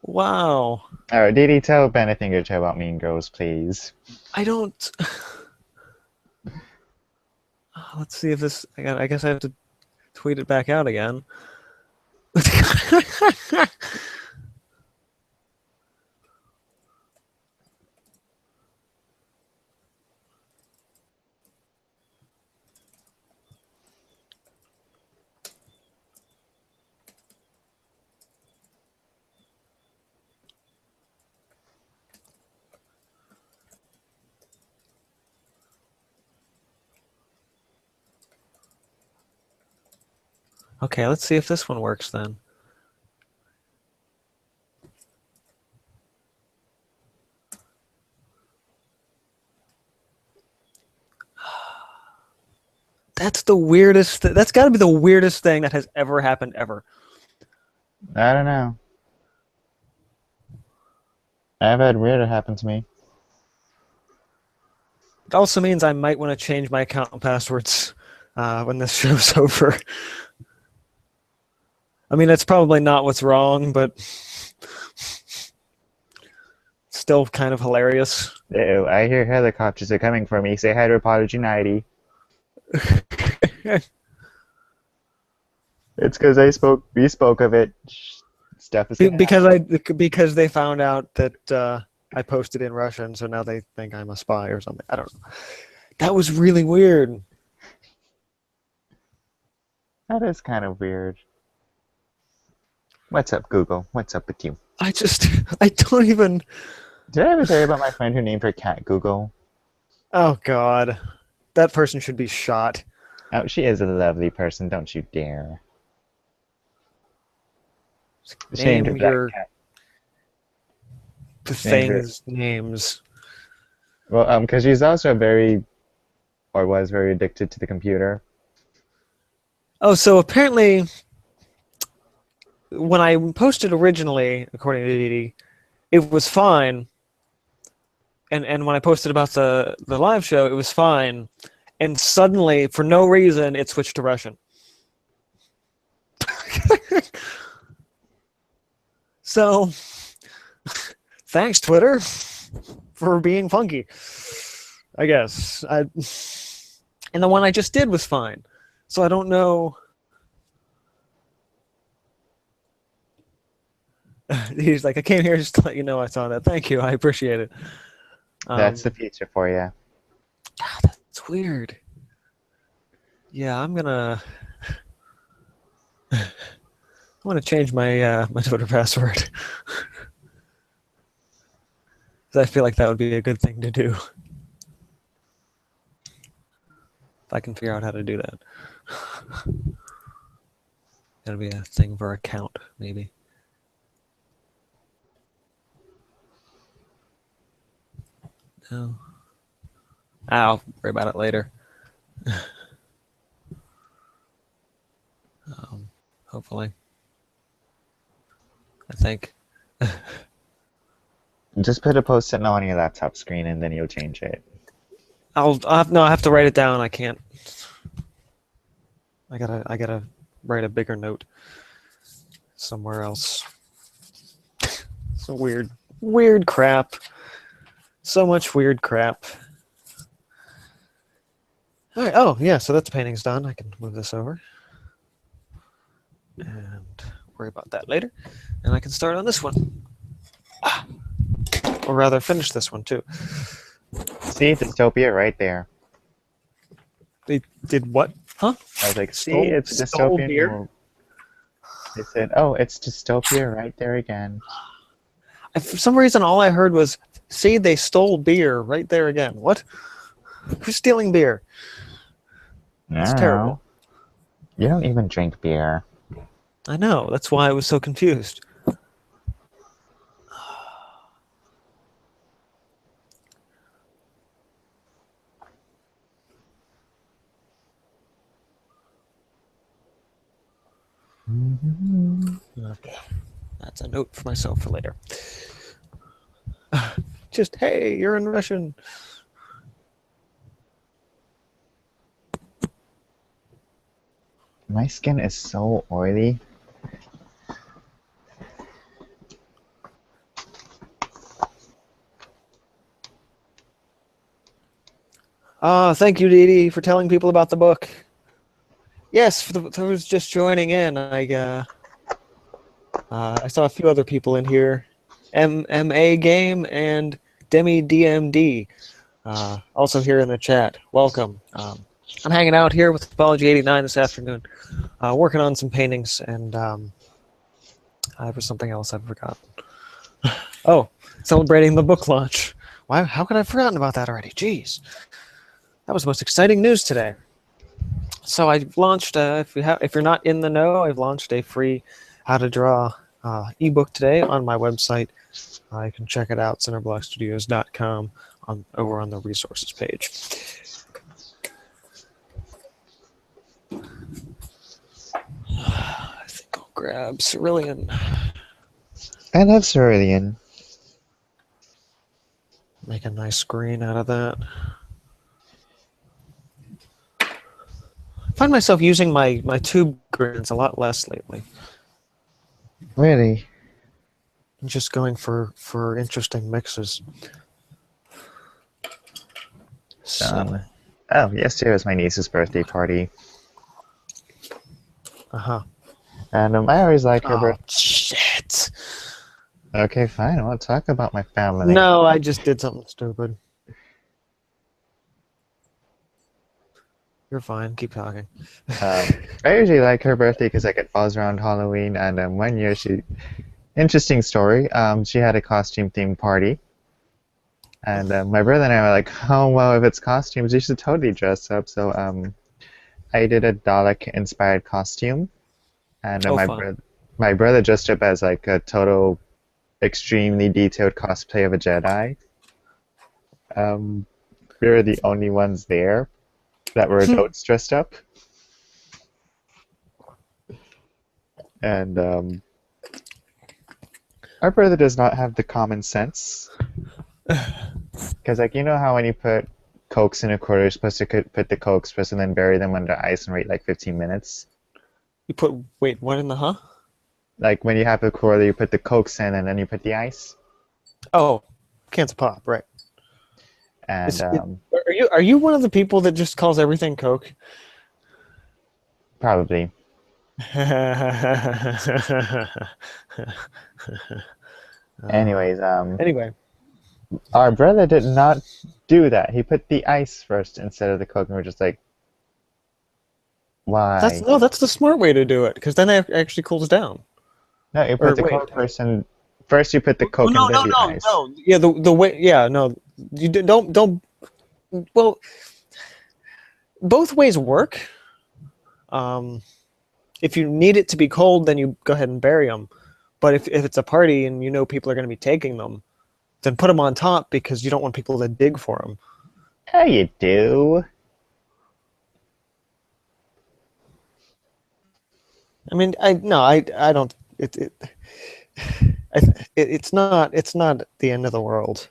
Wow. All right, Didi, tell Ben a thing or two about Mean Girls, please. I don't. Let's see if this. I guess I have to tweet it back out again. Okay, let's see if this one works then. That's the weirdest. That's got to be the weirdest thing that has ever happened ever. I don't know. I've had weirder happen to me. It also means I might want to change my account passwords when this show's over. I mean, that's probably not what's wrong, but still kind of hilarious. Ew, I hear helicopters are coming for me. Say hi to Apology 90. It's because we spoke of it. Stuff is because they found out that I posted in Russian, so now they think I'm a spy or something. I don't know. That was really weird. That is kind of weird. What's up, Google? What's up with you? I don't even. Did I ever tell you about my friend who named her cat Google? Oh God, that person should be shot. Oh, she is a lovely person, don't you dare. Ashamed Name of that your cat. Named her. things names. Well, because she's also very, or was very addicted to the computer. Oh, so apparently when I posted originally, according to Didi, it was fine. And when I posted about the live show, it was fine. And suddenly, for no reason, it switched to Russian. So, thanks, Twitter, for being funky. I guess. And the one I just did was fine. So I don't know. He's like, I came here just to let you know I saw that. Thank you. I appreciate it. That's the future for you. That's weird. Yeah, I'm gonna change my my Twitter password. I feel like that would be a good thing to do. If I can figure out how to do that. That'll be a thing for account, maybe. No. I'll worry about it later. Hopefully. I think. Just put a post-it note on your laptop screen and then you'll change it. I have to write it down. I can't. I gotta write a bigger note somewhere else. So weird crap. So much weird crap. All right. Oh yeah. So that the painting's done. I can move this over and worry about that later. And I can start on this one. Or rather, finish this one too. See, dystopia right there. They did what? Huh? I was like, see, it's dystopian. Beer? They said, oh, it's dystopia right there again. For some reason, all I heard was, see, they stole beer right there again. What? Who's stealing beer? It's terrible. You don't even drink beer. I know. That's why I was so confused. Okay. That's a note for myself for later. Just, hey, you're in Russian. My skin is so oily. Thank you, Didi, for telling people about the book. Yes, for those just joining in, I saw a few other people in here. MMA Game and Demi DMD. Also here in the chat. Welcome. I'm hanging out here with Apology 89 this afternoon, working on some paintings, and there was something else I've forgotten. Oh, celebrating the book launch. Why? How could I have forgotten about that already? Jeez. That was the most exciting news today. So I've launched, if you're not in the know, I've launched a free How to Draw ebook today on my website. You can check it out, centerblockstudios.com, over on the resources page. I think I'll grab Cerulean. I love Cerulean. Make a nice screen out of that. I find myself using my tube grids a lot less lately. Really? I'm just going for interesting mixes. So. Oh, yesterday was my niece's birthday party. Uh-huh. And I always like her birthday. Shit. Okay, fine. I won't talk about my family. No, I just did something stupid. You're fine. Keep talking. I usually like her birthday because it falls around Halloween. And one year interesting story. She had a costume themed party. And my brother and I were like, oh well, if it's costumes, you should totally dress up. So I did a Dalek-inspired costume, and Oh, fun. my brother dressed up as like a total, extremely detailed cosplay of a Jedi. Um, we were the only ones there that were adults dressed up, and our brother does not have the common sense. Because, like, you know how when you put Cokes in a quarter, you're supposed to put the Cokes first and then bury them under ice and wait like 15 minutes? You put wait, what in the huh? Like, when you have a quarter, you put the Cokes in and then you put the ice? Oh, cans of pop, right? And Are you one of the people that just calls everything Coke? probably. Anyways, Anyway, our brother did not do that. He put the ice first instead of the Coke, and we're just like, why? that's the smart way to do it because then it actually cools down. No, you Or put the wait, Coke first, and first you put the oh, Coke and then the ice. no. Yeah, the way. Yeah, no, don't. Well, both ways work. Um, if you need it to be cold, then you go ahead and bury them. But if it's a party and you know people are going to be taking them, then put them on top because you don't want people to dig for them. Yeah, you do. I mean, I don't. It's not the end of the world,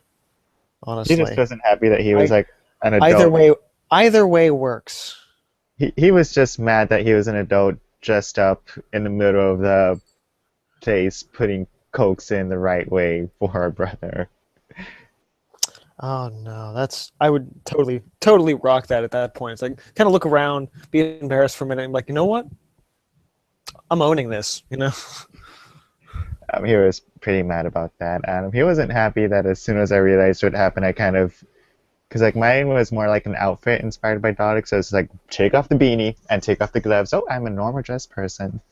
He just honestly. wasn't happy that he was I like an either adult. way, either way works. He was just mad that he was an adult dressed up in the middle of the place putting cokes in the right way for our brother. Oh no, I would totally rock that at that point. It's like kind of look around, be embarrassed for a minute, and be like, you know what? I'm owning this. You know. He was pretty mad about that. He wasn't happy that as soon as I realized what happened, I kind of, because like mine was more like an outfit inspired by Dalek, so it's like take off the beanie and take off the gloves. Oh, I'm a normal dressed person.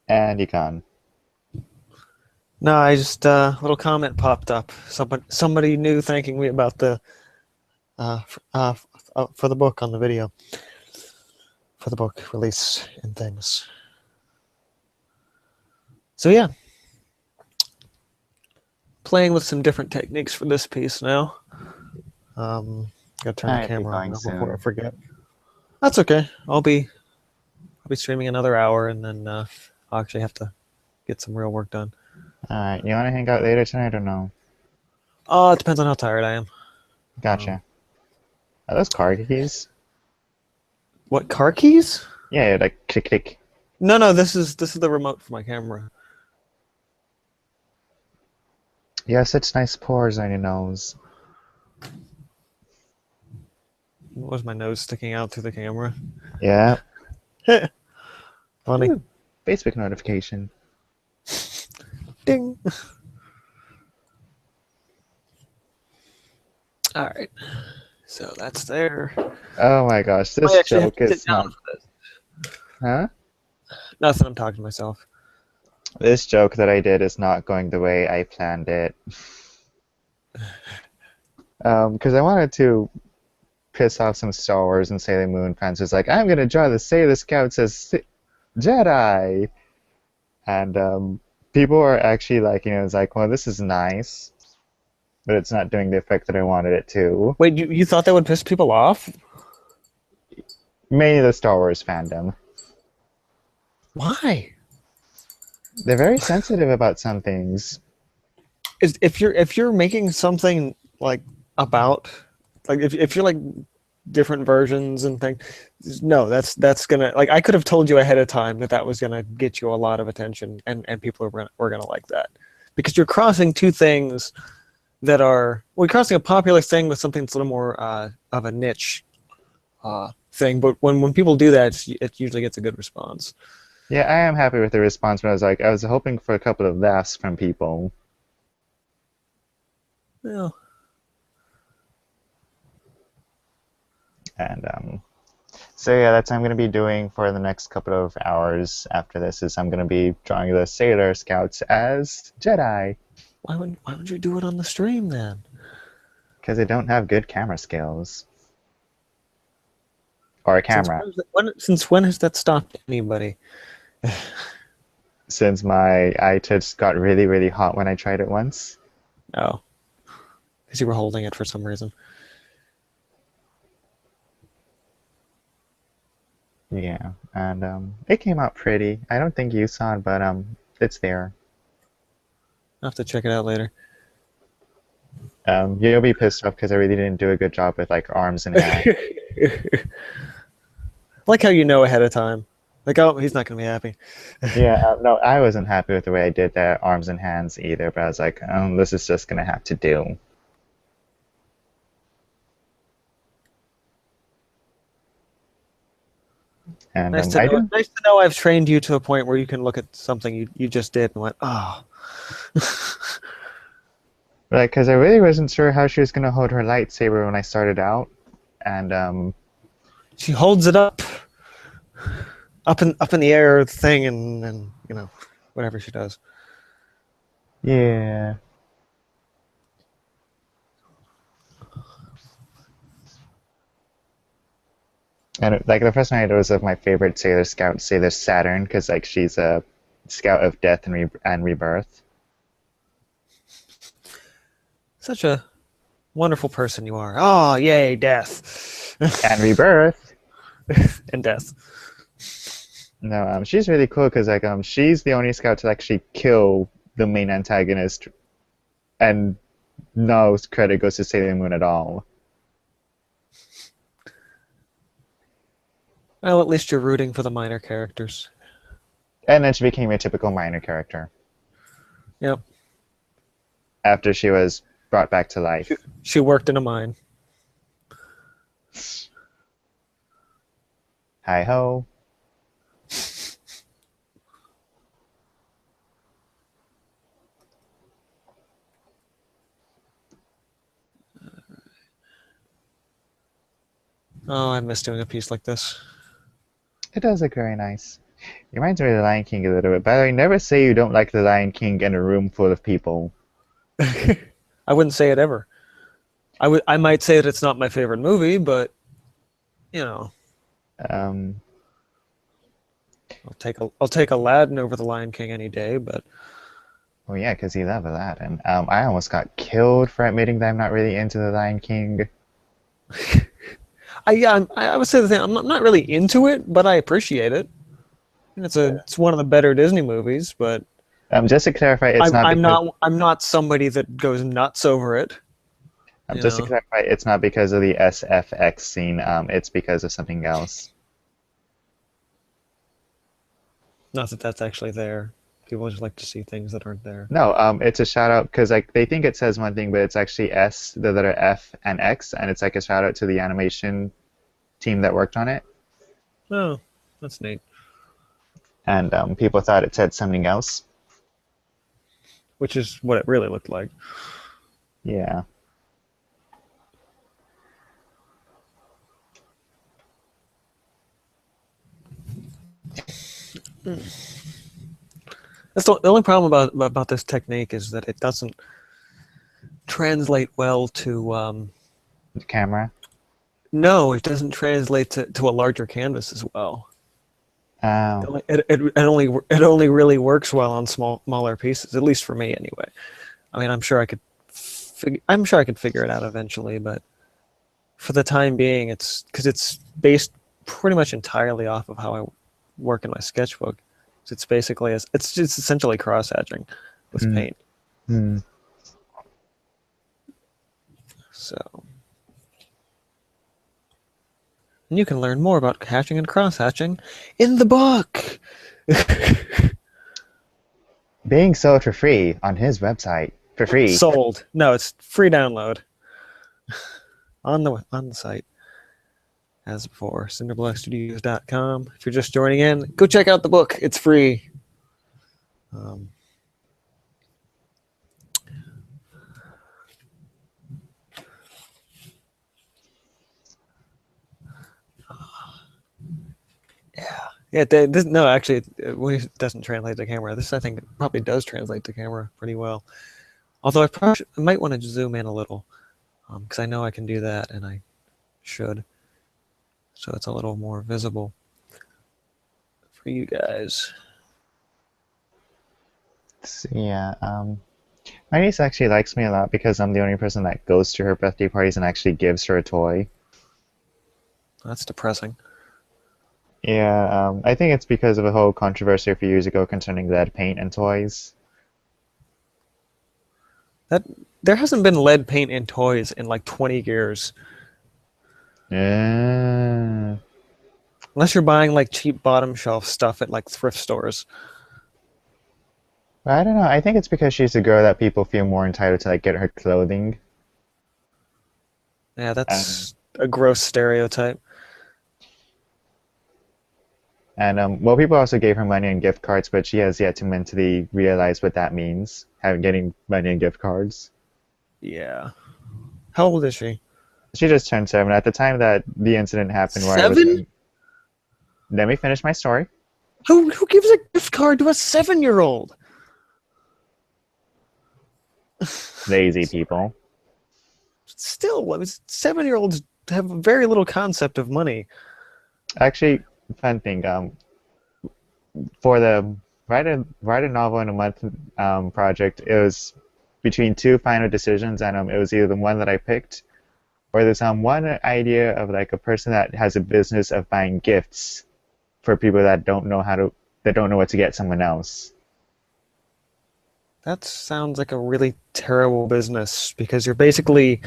And he gone. No, I just little comment popped up. Somebody new thanking me about the uh, for the book on the video for the book release and things. So yeah, playing with some different techniques for this piece now. Gotta turn the I'll be camera on going now before I soon. forget. That's okay. I'll be streaming another hour, and then I'll actually have to get some real work done. Alright, you want to hang out later tonight or no? Oh, it depends on how tired I am. Gotcha. Are those car keys? What, car keys? Yeah, like click click. No. This is the remote for my camera. You have such nice pores on your nose. Was my nose sticking out through the camera? Yeah. Funny. Ooh, Facebook notification. Ding. All right. So that's there. Oh my gosh, I this actually have joke to is sit down not. for this. Huh? Nothing. I'm talking to myself. This joke that I did is not going the way I planned it. Because I wanted to piss off some Star Wars and Sailor Moon fans. It's like, I'm gonna draw the Sailor Scouts as Jedi, and people are actually like, it's like, well, this is nice, but it's not doing the effect that I wanted it to. Wait, you thought that would piss people off? Mainly the Star Wars fandom. Why? They're very sensitive about some things. If you're making something like about like if you're like different versions and things, no, that's gonna like I could have told you ahead of time that was gonna get you a lot of attention and people were gonna like that because you're crossing two things that are you're crossing a popular thing with something that's a little more of a niche thing, but when people do that, it usually gets a good response. Yeah, I am happy with the response, but I was hoping for a couple of laughs from people. Yeah. And So yeah, that's what I'm gonna be doing for the next couple of hours after this. Is I'm gonna be drawing the Sailor Scouts as Jedi Why would you do it on the stream then? because they don't have good camera skills or a Since camera. since when has that stopped anybody? Since my eye just got really really hot when I tried it once. Oh, because you were holding it for some reason. Yeah, and it came out pretty. I don't think you saw it, but it's there. I'll have to check it out later. You'll be pissed off because I really didn't do a good job with like arms and hands. Like how you know ahead of time. Like, oh, he's not gonna be happy. Yeah, no, I wasn't happy with the way I did the arms and hands either, but I was like, this is just gonna have to do. And Nice to I know. do. Nice to know I've trained you to a point where you can look at something you just did and went, oh. Like, because I really wasn't sure how she was gonna hold her lightsaber when I started out, and She holds it up in the air thing, and you know, whatever she does. yeah. And like the first one I did was of my favorite Sailor Scout, Sailor Saturn, because like she's a scout of death and rebirth. Such a wonderful person you are. Oh, yay, death. And rebirth. And death. No, she's really cool because like she's the only scout to actually kill the main antagonist, and no credit goes to Sailor Moon at all. Well, at least you're rooting for the minor characters. And then she became a typical minor character Yep. after she was brought back to life. She worked in a mine. Hi ho. Oh, I miss doing a piece like this. It does look very nice. It reminds me of the Lion King a little bit. By the way, never say you don't like the Lion King in a room full of people. I wouldn't say it ever. I might say that it's not my favorite movie, but you know, Um, I'll take Aladdin over the Lion King any day. But well, yeah, because you love Aladdin. I almost got killed for admitting that I'm not really into the Lion King. I would say the thing. I'm not really into it, but I appreciate it. And it's one of the better Disney movies. But Just to clarify, it's not because I'm not somebody that goes nuts over it. just to clarify, it's not because of the SFX scene. It's because of something else. Not that that's actually there. People just like to see things that aren't there. No, it's a shout out because like they think it says one thing, but it's actually S, the letter F and X, and it's like a shout out to the animation team that worked on it. Oh, that's neat. And people thought it said something else. Which is what it really looked like. Yeah. That's the only problem about this technique is that it doesn't translate well to. The camera. No, it doesn't translate to a larger canvas as well. Oh. It only really works well on smaller pieces, at least for me anyway. I mean, I'm sure I could figure it out eventually, but for the time being, it's because it's based pretty much entirely off of how I work in my sketchbook. It's basically it's just essentially cross hatching with paint. Hmm. So. And you can learn more about hatching and cross-hatching in the book. Being sold for free on his website for free. Sold. No, it's free download on the site. As before, cinderblockstudios.com. If you're just joining in, go check out the book. It's free. Yeah, no, actually, it doesn't translate to camera. This, I think, probably does translate to camera pretty well. Although I might want to zoom in a little, because I know I can do that, and I should. So it's a little more visible for you guys. So, yeah, my niece actually likes me a lot because I'm the only person that goes to her birthday parties and actually gives her a toy. That's depressing. Yeah, I think it's because of a whole controversy a few years ago concerning lead paint and toys. That there hasn't been lead paint in toys in like 20 years, Yeah. unless you're buying like cheap bottom shelf stuff at like thrift stores. But I don't know. I think it's because she's a girl that people feel more entitled to like get her clothing. Yeah, And that's a gross stereotype. well, people also gave her money and gift cards, but she has yet to mentally realize what that means, having getting money and gift cards. Yeah. How old is she? She just turned 7. At the time that the incident happened, where I was Seven? going, let me finish my story. Who gives a gift card to a 7-year-old? Lazy people. Still, I mean, 7-year-olds have very little concept of money. Actually, fun thing. For the write a novel in a month project, it was between two final decisions, and it was either the one that I picked, or there's one idea of like a person that has a business of buying gifts for people that don't know what to get someone else. That sounds like a really terrible business because you're basically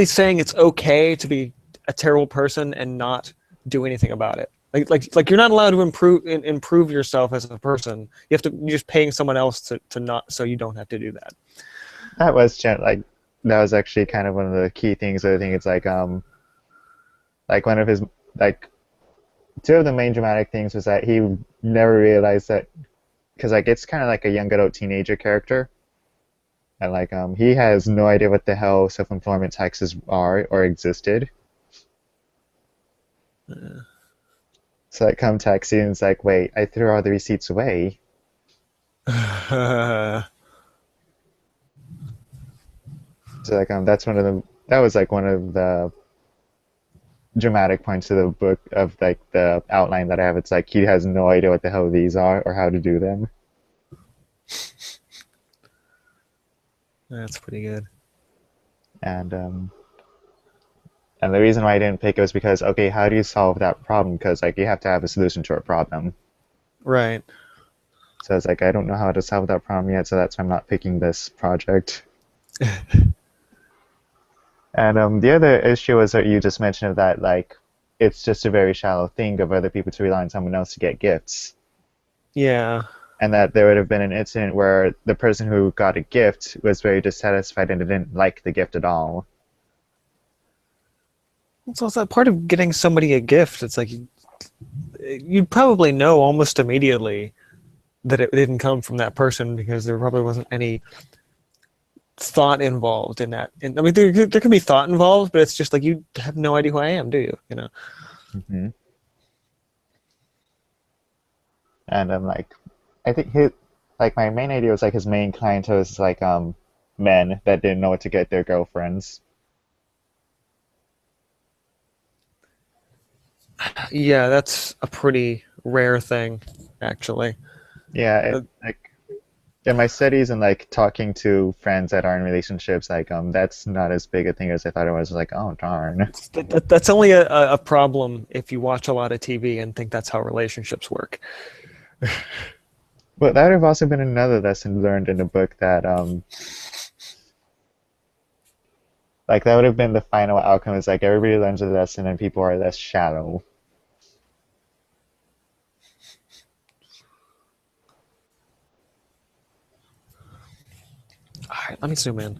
saying it's okay to be a terrible person and not do anything about it. Like you're not allowed to improve yourself as a person. You're just paying someone else to not, so you don't have to do that. That was like that was actually kind of one of the key things. I think it's like one of his like two of the main dramatic things was that he never realized that because like it's kind of like a young adult teenager character, and like he has no idea what the hell self-employment taxes are or existed. So like come tax season, it's like, wait, I threw all the receipts away. So like that's that was like one of the dramatic points of the book of like the outline that I have. It's like he has no idea what the hell these are or how to do them. That's pretty good. And the reason why I didn't pick it was because okay, how do you solve that problem? Because like you have to have a solution to a problem. Right. So it's like I don't know how to solve that problem yet, so that's why I'm not picking this project. And the other issue is that you just mentioned that like it's just a very shallow thing of other people to rely on someone else to get gifts. Yeah. And that there would have been an incident where the person who got a gift was very dissatisfied and didn't like the gift at all. So it's that part of getting somebody a gift. It's like you'd probably know almost immediately that it didn't come from that person because there probably wasn't any thought involved in that. And I mean, there can be thought involved, but it's just like you have no idea who I am, do you? You know. Mm-hmm. And I'm like, I think like my main idea was like his main clientele was like men that didn't know what to get their girlfriends. Yeah, that's a pretty rare thing, actually. Yeah, Uh, like in my studies and like talking to friends that are in relationships, like that's not as big a thing as I thought it was. Like, oh darn. that's only a problem if you watch a lot of TV and think that's how relationships work. But that would have also been another lesson learned in the book that like that would have been the final outcome is like everybody learns a lesson and people are less shallow. All right, let me zoom in.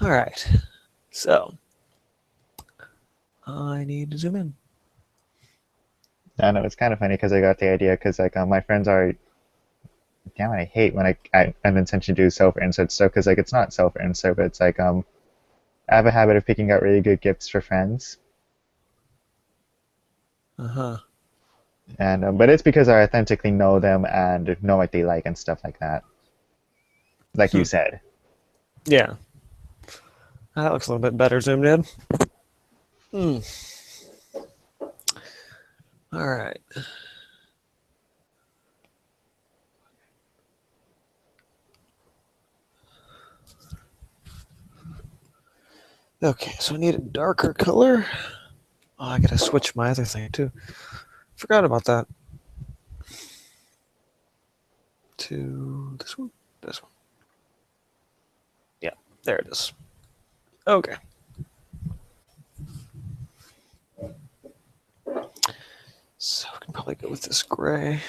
All right, so I need to zoom in. I know it's kind of funny because I got the idea because like my friends are damn it, I hate when I unintentionally do self-insert stuff because like it's not self-insert but it's like I have a habit of picking out really good gifts for friends, Uh-huh. and but it's because I authentically know them and know what they like and stuff like that. Like you Hmm. said. Yeah. That looks a little bit better zoomed in. Hmm. All right. Okay, so I need a darker color. Oh, I gotta switch my other thing too. Forgot about that. To this one? This one. Yeah, there it is. Okay. So we can probably go with this gray.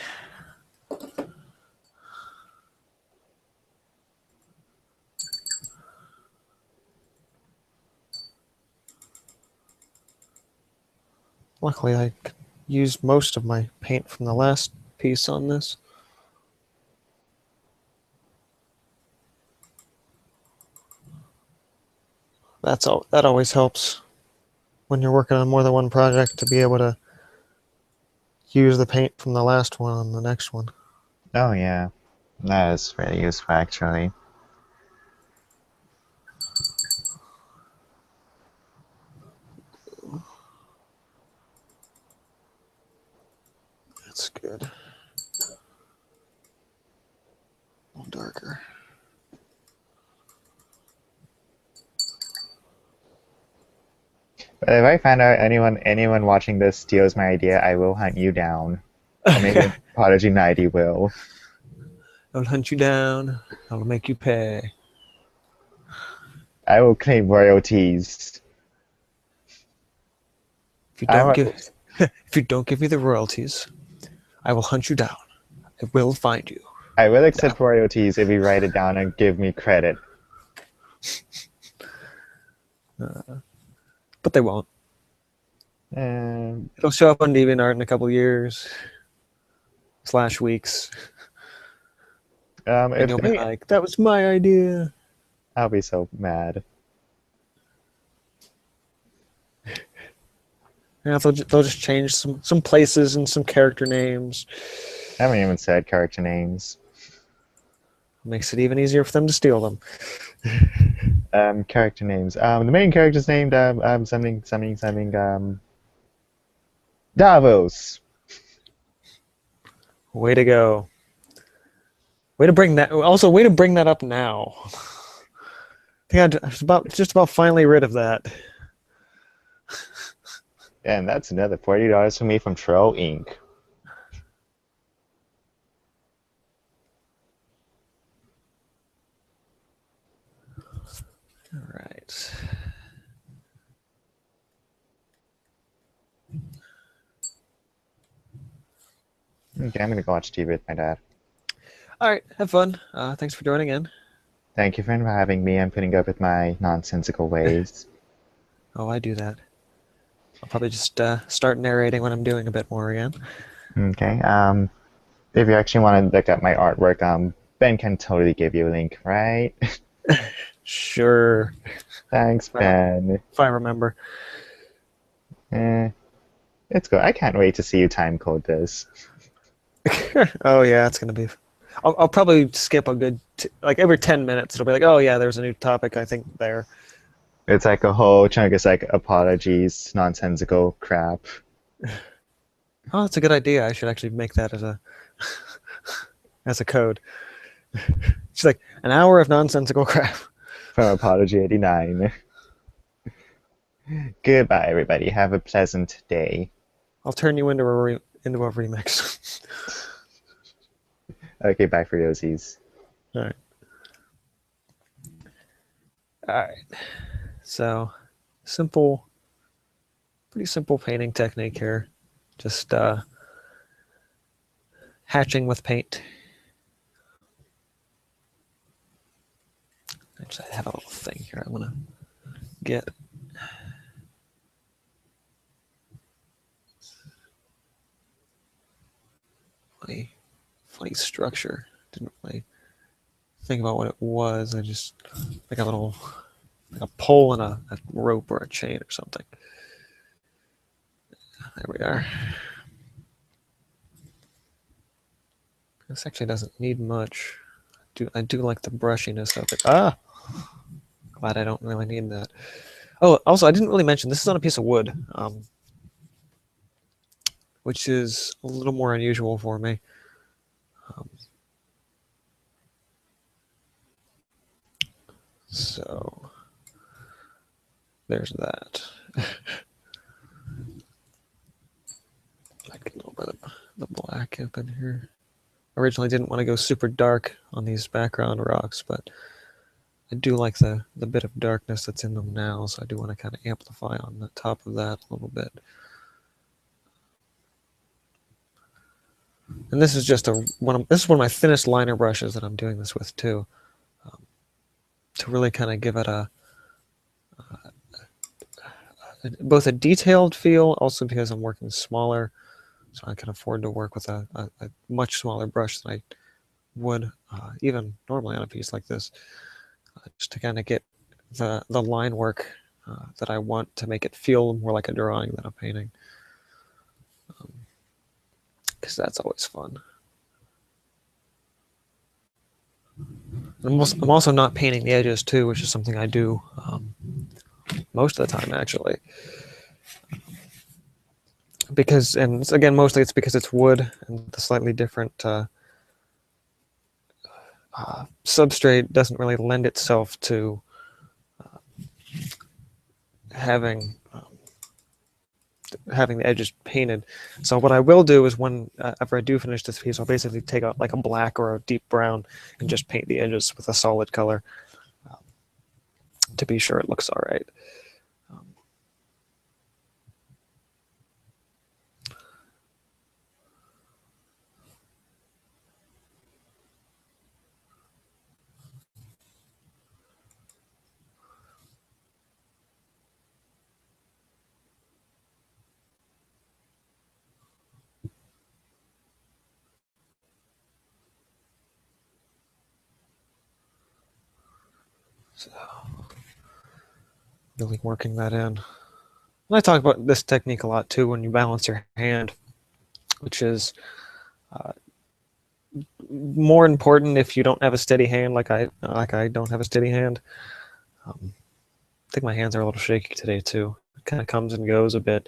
Luckily, I used most of my paint from the last piece on this. That's all. That always helps when you're working on more than one project to be able to use the paint from the last one on the next one. Oh yeah, that is really useful actually. That's good. A little darker. But if I find out anyone watching this steals my idea, I will hunt you down. Or maybe Prodigy 90 will. I'll hunt you down. I'll make you pay. I will claim royalties. If you I'm don't a, give, if you don't give me the royalties, I will hunt you down. I will find you. I will Down. accept royalties if you write it down and give me credit. But they won't. Um, It'll show up on DeviantArt in a couple years / weeks, and if you'll be they, like, "That was my idea." I'll be so mad. Yeah, they'll just change some places and some character names. I haven't even said character names. Makes it even easier for them to steal them. Character names. The main character's named something. Davos. Way to go. Way to bring that. Also, way to bring that up now. I think I was just about finally rid of that. And that's another $40 for me from Troll Inc. All right. Okay, I'm gonna go watch TV with my dad. All right. Have fun. Thanks for joining in. Thank you for having me and putting up with my nonsensical ways. Oh, I do that. I'll probably just start narrating when I'm doing a bit more again. Okay. If you actually want to look at my artwork, Ben can totally give you a link, right? Sure. Thanks, Ben. If I remember. It's good. I can't wait to see you time code this. Oh yeah, it's gonna be. I'll probably skip a good like every 10 minutes. It'll be like, oh yeah, there's a new topic. I think there. It's like a whole chunk of like apologies, nonsensical crap. Oh, that's a good idea. I should actually make that as a as a code. It's like an hour of nonsensical crap. From Apology 89. Goodbye, everybody. Have a pleasant day. I'll turn you into into a remix. Okay, bye for Yosies. All right. All right. So, simple, pretty simple painting technique here. Just hatching with paint. Actually, I have a little thing here I want to get. Funny structure. Didn't really think about what it was. I just like a little like a pole and a rope or a chain or something. There we are. This actually doesn't need much. I do like the brushiness of it. Ah, glad I don't really need that. Oh, also, I didn't really mention this is on a piece of wood, which is a little more unusual for me. So there's that. Like a little bit of the black up in here. Originally didn't want to go super dark on these background rocks, but I do like the bit of darkness that's in them now, so I do want to kind of amplify on the top of that a little bit. And this is just this is one of my thinnest liner brushes that I'm doing this with too, to really kind of give it both a detailed feel, also because I'm working smaller, so I can afford to work with a much smaller brush than I would even normally on a piece like this, just to kind of get the line work that I want to make it feel more like a drawing than a painting, because that's always fun. I'm also not painting the edges too, which is something I do most of the time actually. Because, and again, mostly it's because it's wood and the slightly different substrate doesn't really lend itself to having the edges painted. So what I will do is after I do finish this piece, I'll basically take out like a black or a deep brown and just paint the edges with a solid color to be sure it looks all right. So, really working that in. And I talk about this technique a lot too when you balance your hand, which is more important if you don't have a steady hand, like I don't have a steady hand. I think my hands are a little shaky today too. It kind of comes and goes a bit,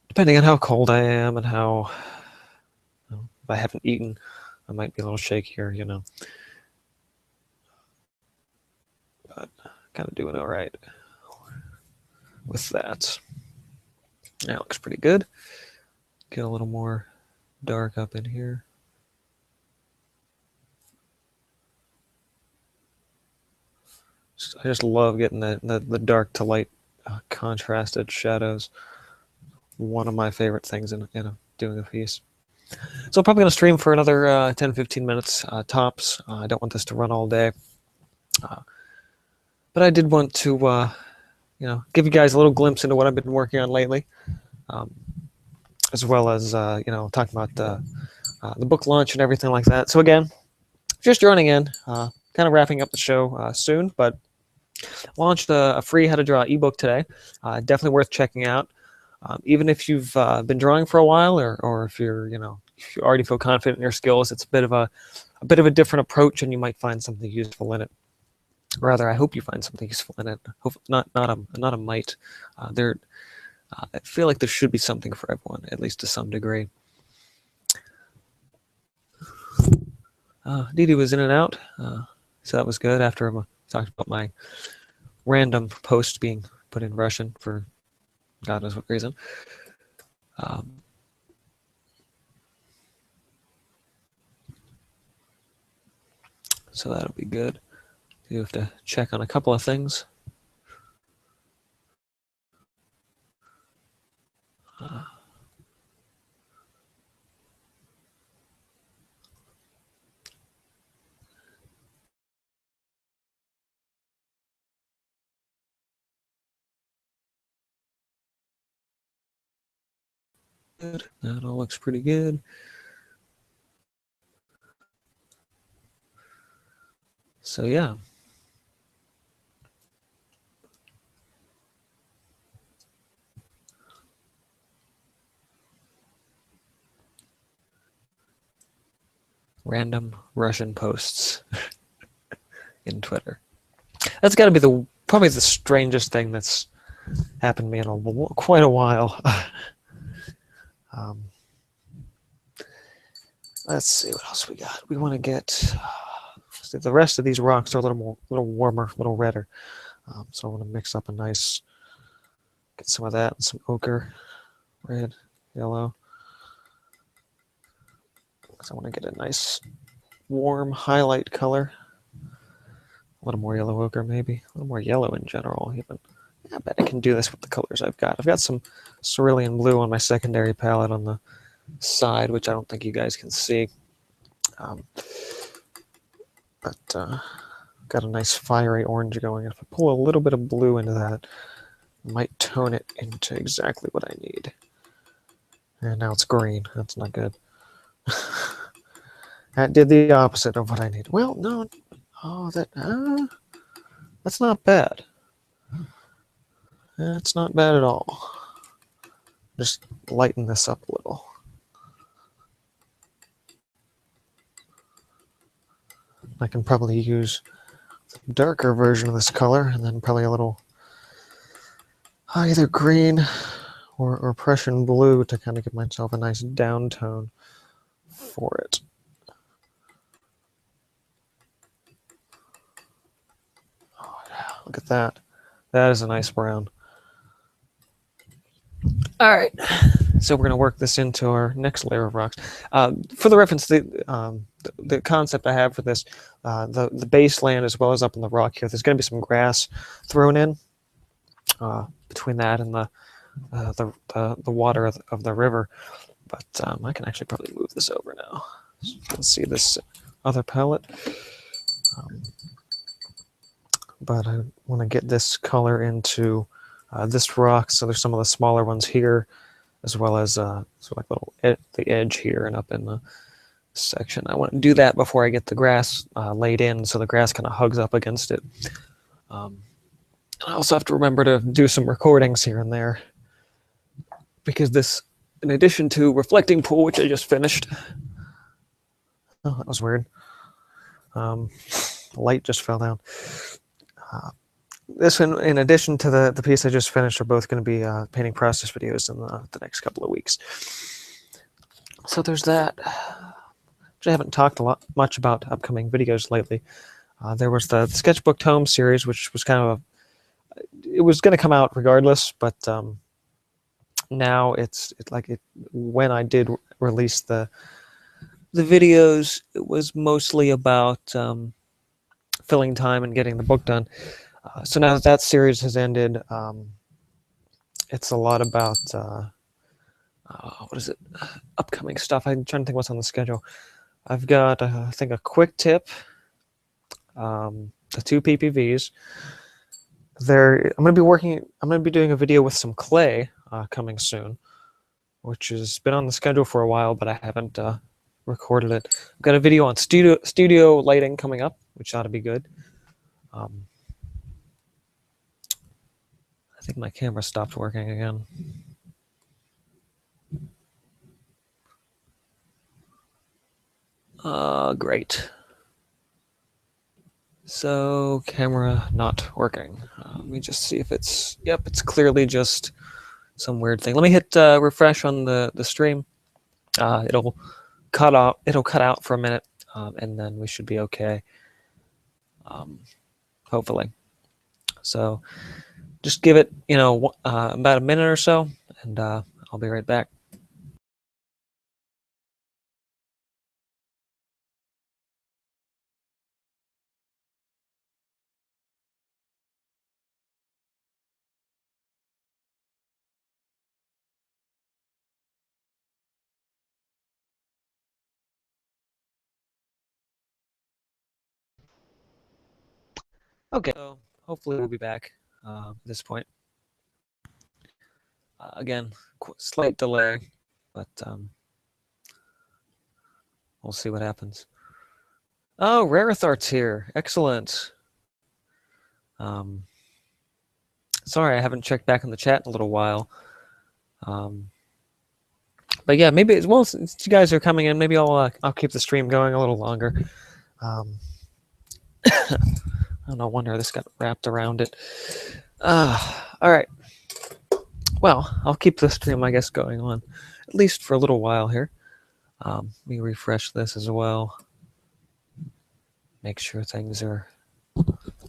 depending on how cold I am and how, if I haven't eaten, I might be a little shakier, But kind of doing all right with that. That looks pretty good. Get a little more dark up in here. I just love getting the dark to light contrasted shadows. One of my favorite things in doing a piece. So I'm probably going to stream for another 10-15 minutes tops. I don't want this to run all day. But I did want to give you guys a little glimpse into what I've been working on lately, as well as talking about the book launch and everything like that. So again, just joining in, kind of wrapping up the show soon, but launched a free How to Draw ebook today. Definitely worth checking out. Even if you've been drawing for a while, or if if you already feel confident in your skills, it's a bit of a different approach, and you might find something useful in it. Rather, I hope you find something useful in it. Not a might. I feel like there should be something for everyone, at least to some degree. Didi was in and out, so that was good. After I talked about my random post being put in Russian for God knows what reason. So that'll be good. You have to check on a couple of things. Good. That all looks pretty good. So yeah. Random Russian posts in Twitter. That's got to be probably the strangest thing that's happened to me in quite a while. Let's see what else we got. We want to get the rest of these rocks are a little warmer, a little redder. So I want to mix up a nice, get some of that and some ochre, red, yellow. Because I want to get a nice warm highlight color. A little more yellow ochre, maybe. A little more yellow in general, even. Yeah, I bet I can do this with the colors I've got. I've got some cerulean blue on my secondary palette on the side, which I don't think you guys can see. But got a nice fiery orange going. If I pull a little bit of blue into that, I might tone it into exactly what I need. And now it's green. That's not good. That did the opposite of what I need. Well, no. Oh, that's not bad. That's not bad at all. Just lighten this up a little. I can probably use a darker version of this color and then probably a little either green or Prussian blue to kind of give myself a nice down tone for it. Oh, yeah, look at that. That is a nice brown. All right, so we're going to work this into our next layer of rocks. For the reference, the concept I have for this, the base land as well as up in the rock here, there's going to be some grass thrown in between that and the water of the river. But I can actually probably move this over now. So you can see this other palette. But I want to get this color into this rock, so there's some of the smaller ones here, as well as sort of like the edge here and up in the section. I want to do that before I get the grass laid in, so the grass kind of hugs up against it. I also have to remember to do some recordings here and there, because this, in addition to Reflecting Pool, which I just finished. Oh, that was weird. The light just fell down. This one, in addition to the piece I just finished, are both going to be painting process videos in the next couple of weeks. So there's that. I haven't talked much about upcoming videos lately. There was the Sketchbook Tome series, which was kind of it was going to come out regardless, but now when I did release the videos, it was mostly about filling time and getting the book done. So now that series has ended, it's a lot about what is it? Upcoming stuff. I'm trying to think what's on the schedule. I've got I think a quick tip, the 2 PPVs. I'm going to be doing a video with some clay coming soon, which has been on the schedule for a while, but I haven't recorded it. I've got a video on studio lighting coming up, which ought to be good. I think my camera stopped working again. Great. So, camera not working. Let me just see if it's... Yep, it's clearly just some weird thing. Let me hit refresh on the stream. It'll cut out for a minute, and then we should be okay. Hopefully. So, just give it, about a minute or so, and I'll be right back. Okay, so hopefully we'll be back at this point. Again, slight delay, but we'll see what happens. Oh, Rareth Art's here. Excellent. Sorry, I haven't checked back in the chat in a little while. But yeah, maybe well, since you guys are coming in, maybe I'll keep the stream going a little longer. I don't know. Wonder this got wrapped around it. All right. Well, I'll keep the stream, I guess, going on at least for a little while here. Let me refresh this as well. Make sure things are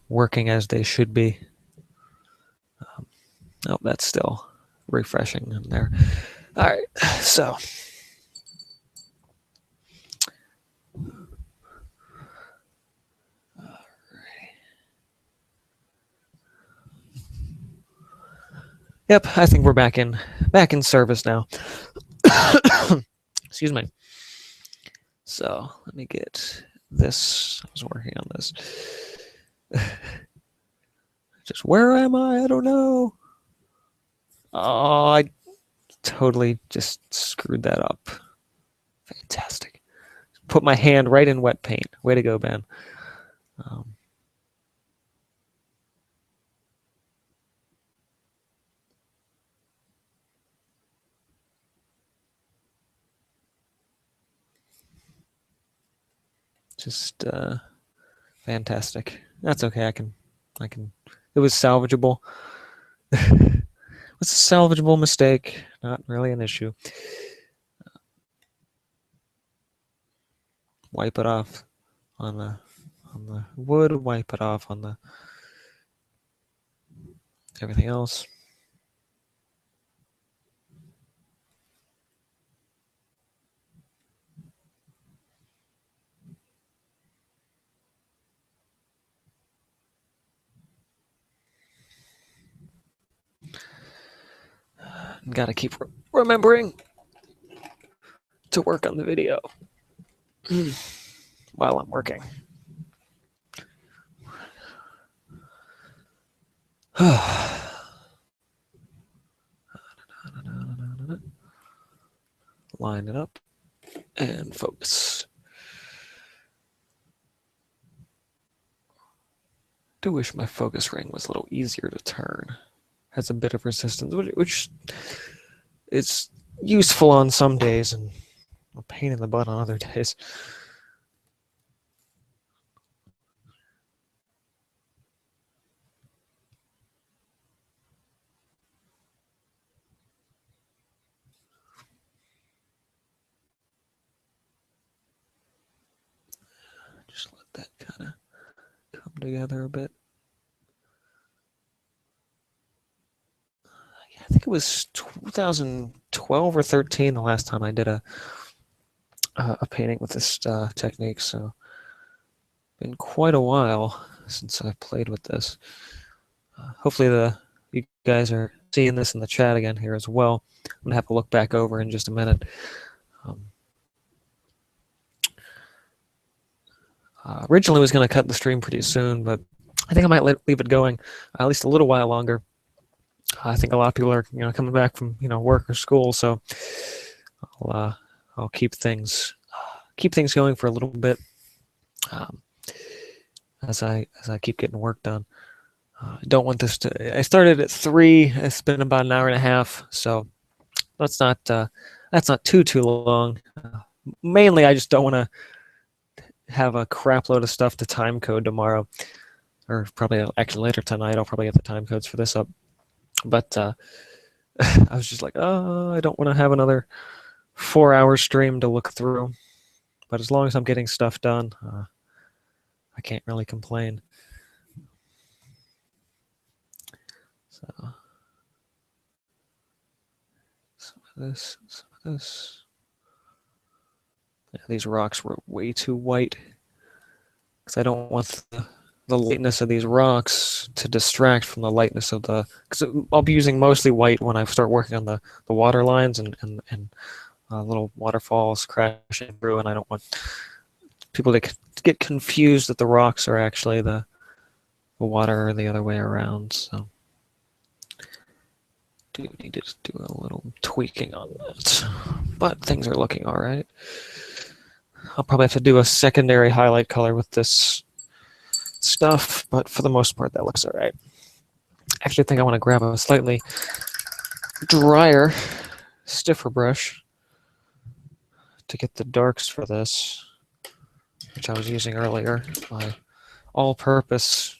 working as they should be. Oh, that's still refreshing in there. All right, so. Yep, I think we're back in service now. Excuse me. So let me get this. I was working on this. Just where am I? I don't know. Oh, I totally just screwed that up. Fantastic. Put my hand right in wet paint. Way to go, Ben. Just fantastic. That's okay. I can. It was salvageable. It was a salvageable mistake. Not really an issue. Wipe it off on the wood. Wipe it off on the everything else. Gotta keep remembering to work on the video while I'm working. Line it up and focus. Do wish my focus ring was a little easier to turn. Has a bit of resistance, which is useful on some days and a pain in the butt on other days. Just let that kind of come together a bit. I think it was 2012 or 13 the last time I did a painting with this technique, so been quite a while since I've played with this. Hopefully you guys are seeing this in the chat again here as well. I'm gonna have to look back over in just a minute. Originally was going to cut the stream pretty soon, but I think I might leave it going at least a little while longer. I think a lot of people are coming back from work or school, so I'll keep things going for a little bit as I keep getting work done. I don't want this to. I started at 3. It's been about an hour and a half, so that's not too long. Mainly, I just don't want to have a crap load of stuff to time code tomorrow, or probably actually later tonight. I'll probably get the time codes for this up. But I was just like, oh, I don't want to have another 4-hour stream to look through. But as long as I'm getting stuff done, I can't really complain. So some of this. Yeah, these rocks were way too white because I don't want the lightness of these rocks to distract from the lightness of the. Because I'll be using mostly white when I start working on the water lines and little waterfalls crashing through, and I don't want people to get confused that the rocks are actually the water or the other way around. So do need to do a little tweaking on that, but things are looking all right. I'll probably have to do a secondary highlight color with this stuff, but for the most part, that looks all right. Actually, I think I want to grab a slightly drier, stiffer brush to get the darks for this, which I was using earlier, my all-purpose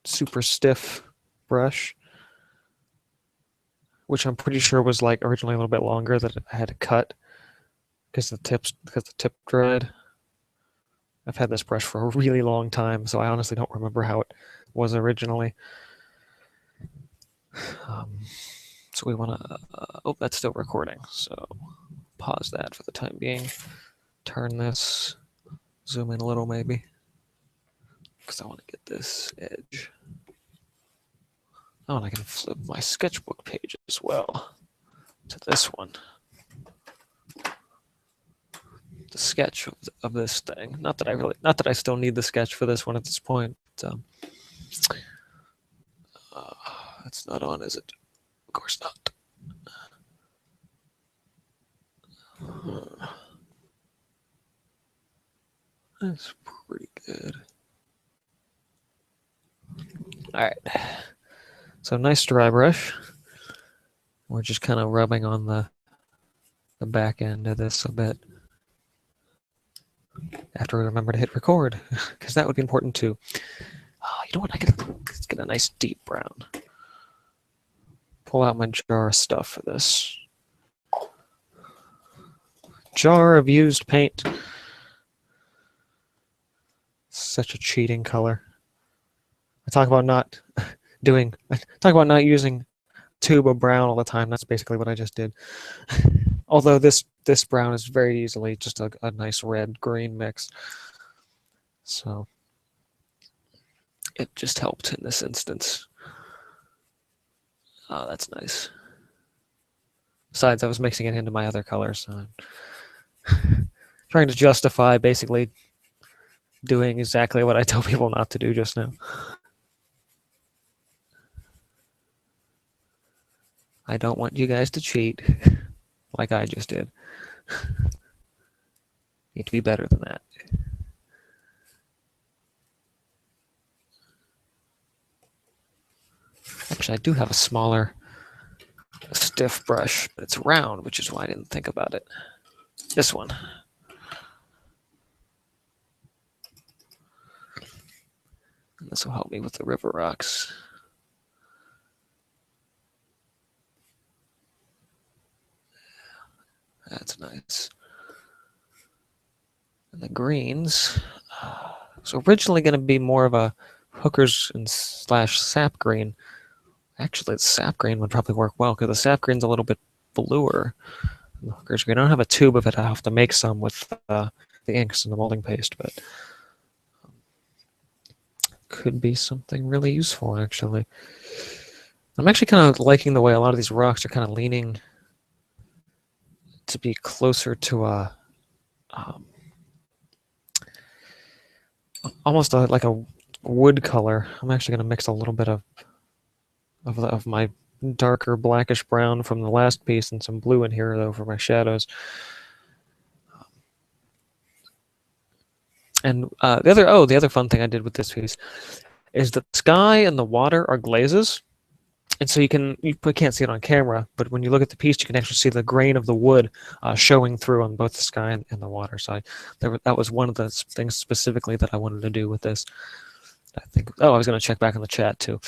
super stiff brush, which I'm pretty sure was like originally a little bit longer that I had to cut because the tip dried. I've had this brush for a really long time, so I honestly don't remember how it was originally. So we want to, oh, that's still recording, so pause that for the time being. Turn this, zoom in a little maybe, because I want to get this edge. Oh, and I can flip my sketchbook page as well to this one. The sketch of this thing. Not that I still need the sketch for this one at this point. It's not on, is it? Of course not. That's pretty good. All right. So nice dry brush. We're just kind of rubbing on the back end of this a bit. After we remember to hit record, because that would be important too. Oh, you know what? Let's get a nice deep brown. Pull out my jar of stuff for this. Jar of used paint. Such a cheating color. I talk about not using tube of brown all the time. That's basically what I just did. Although this brown is very easily just a nice red-green mix. So it just helped in this instance. Oh, that's nice. Besides, I was mixing it into my other colors. So I'm trying to justify basically doing exactly what I tell people not to do just now. I don't want you guys to cheat like I just did. Need to be better than that. Actually, I do have a smaller, stiff brush, but it's round, which is why I didn't think about it. This one. And this will help me with the river rocks. That's nice. And the greens. It's originally going to be more of a hookers and slash sap green. Actually, the sap green would probably work well because the sap green's a little bit bluer than the hookers green. I don't have a tube of it. I have to make some with the inks and the molding paste, but could be something really useful, actually. I'm actually kind of liking the way a lot of these rocks are kind of leaning to be closer to a almost like a wood color. I'm actually going to mix a little bit of my darker blackish brown from the last piece and some blue in here though for my shadows. And the other fun thing I did with this piece is the sky and the water are glazes. And so you can't see it on camera, but when you look at the piece, you can actually see the grain of the wood showing through on both the sky and the water side. That was one of the things specifically that I wanted to do with this. I think. Oh, I was going to check back on the chat too,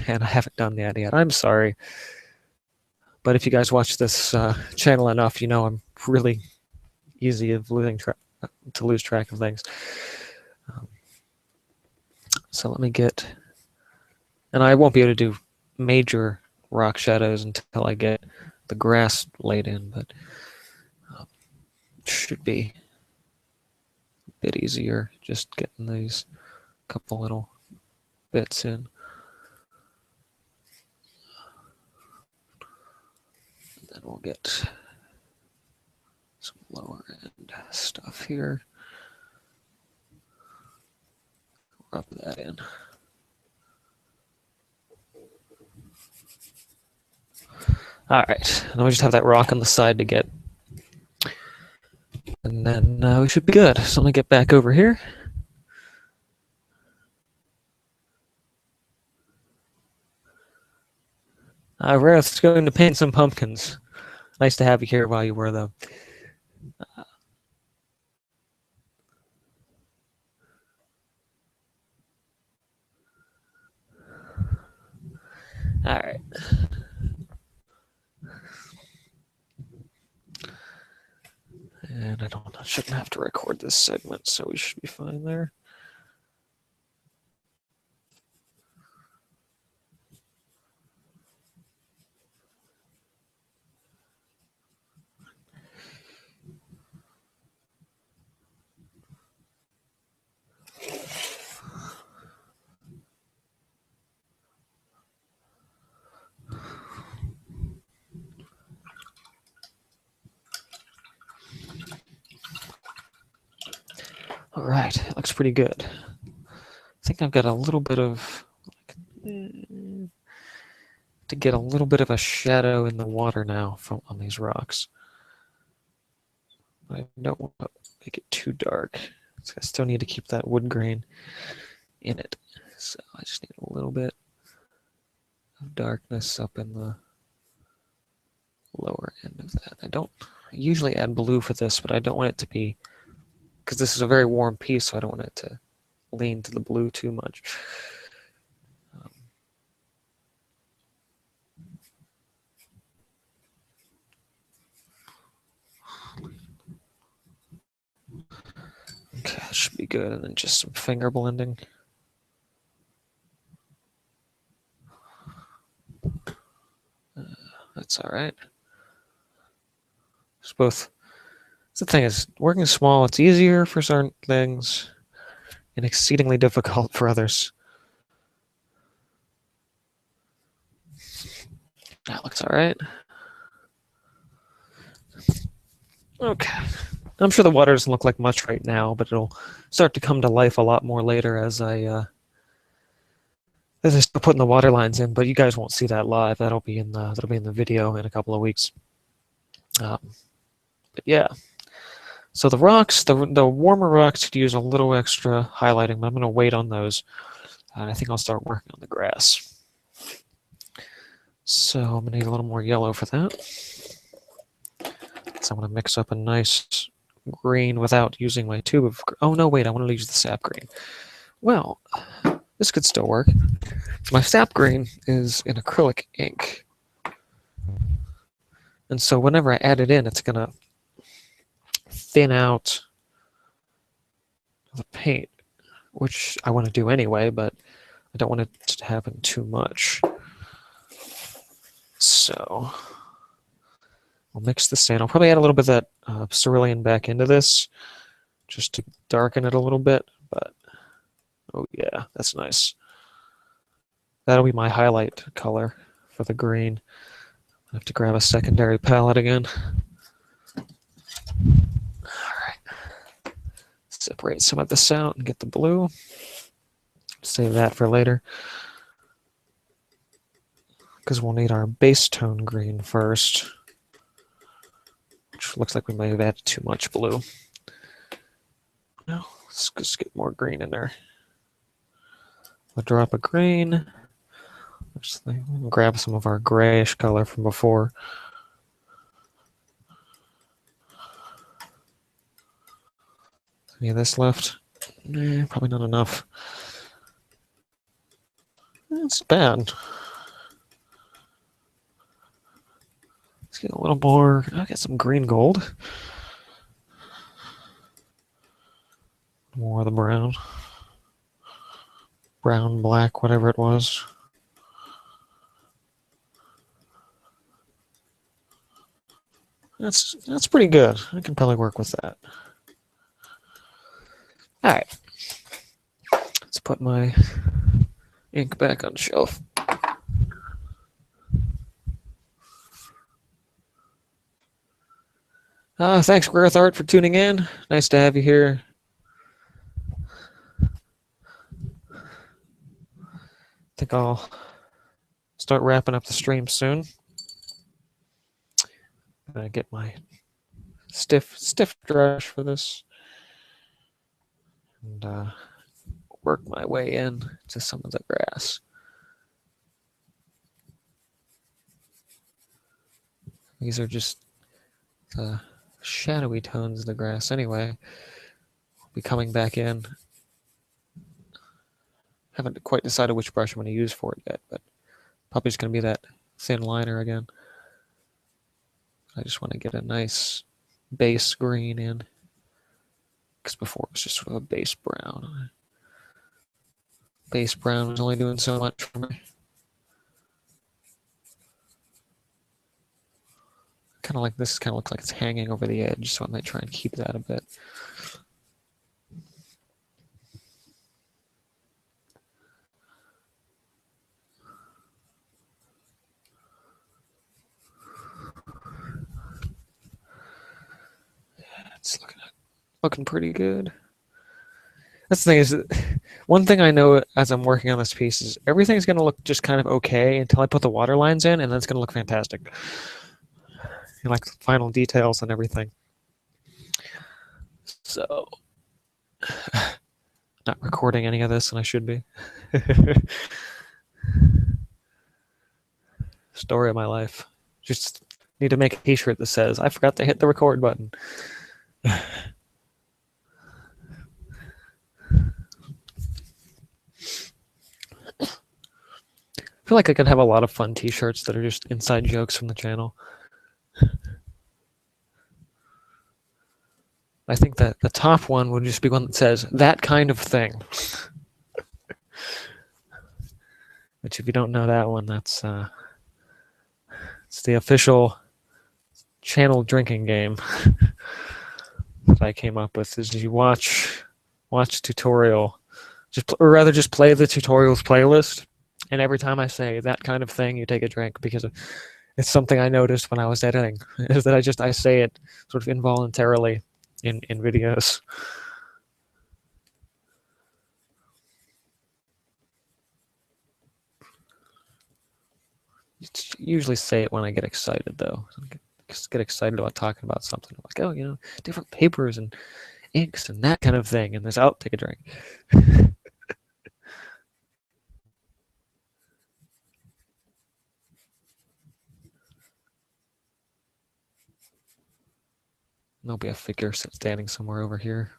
and I haven't done that yet. I'm sorry, but if you guys watch this channel enough, you know I'm really easy of to lose track of things. So let me get, and I won't be able to do major rock shadows until I get the grass laid in, but should be a bit easier just getting these couple little bits in. And then we'll get some lower end stuff here. Rub that in. All right, and we just have that rock on the side to get, and then we should be good. So let me get back over here. Rareth's going to paint some pumpkins. Nice to have you here while you were, though. All right. And I shouldn't have to record this segment, so we should be fine there. All right, it looks pretty good. I think I've got a little bit of to get a little bit of a shadow in the water now on these rocks. I don't want to make it too dark, so I still need to keep that wood grain in it. So I just need a little bit of darkness up in the lower end of that. I usually add blue for this, but I don't want it to be, because this is a very warm piece, so I don't want it to lean to the blue too much. Okay, that should be good. And then just some finger blending. That's all right. It's both. The thing is, working small, it's easier for certain things and exceedingly difficult for others. That looks all right. Okay. I'm sure the water doesn't look like much right now, but it'll start to come to life a lot more later as I start putting the water lines in. But you guys won't see that live. That'll be in the video in a couple of weeks. But yeah. So the rocks, the warmer rocks could use a little extra highlighting, but I'm going to wait on those. And I think I'll start working on the grass. So I'm going to need a little more yellow for that. So I'm going to mix up a nice green without using my tube of... Oh, no, wait, I want to use the sap green. Well, this could still work. My sap green is in acrylic ink. And so whenever I add it in, it's going to thin out the paint, which I want to do anyway, but I don't want it to happen too much. So I'll mix this in. I'll probably add a little bit of that cerulean back into this just to darken it a little bit, but oh yeah, that's nice. That'll be my highlight color for the green. I have to grab a secondary palette again. Separate some of this out and get the blue. Save that for later, because we'll need our base tone green first, which looks like we may have added too much blue. Now, let's just get more green in there. A drop of green. Just grab some of our grayish color from before. Any of this left? Probably not enough. That's bad. Let's get a little more. I'll get some green gold. More of the brown. Brown, black, whatever it was. That's pretty good. I can probably work with that. All right. Let's put my ink back on the shelf. Thanks, Growth Art, for tuning in. Nice to have you here. I think I'll start wrapping up the stream soon. I'm gonna get my stiff brush for this and work my way in to some of the grass. These are just the shadowy tones of the grass anyway. I'll be coming back in. Haven't quite decided which brush I'm going to use for it yet, but Probably just going to be that thin liner again. I just want to get a nice base green in, because before it was just sort of a base brown. Base brown was only doing so much for me. Kind of like this, kind of looks like it's hanging over the edge, so I might try and keep that a bit. It's looking pretty good. That's the thing is, one thing I know as I'm working on this piece is everything's going to look just kind of okay until I put the water lines in, and then it's going to look fantastic. You like the final details and everything. So, not recording any of this, and I should be. Story of my life. Just need to make a t-shirt that says, I forgot to hit the record button. I feel like I could have a lot of fun t-shirts that are just inside jokes from the channel. I think that the top one would just be one that says, that kind of thing. Which if you don't know that one, that's it's the official channel drinking game that I came up with. Is you watch tutorial, or rather just play the tutorials playlist, and every time I say that kind of thing, you take a drink, because it's something I noticed when I was editing, is that I say it sort of involuntarily in videos. Usually say it when I get excited, though. I just get excited about talking about something. I'm like, oh, you know, different papers and inks and that kind of thing. And there's, take a drink. There'll be a figure standing somewhere over here.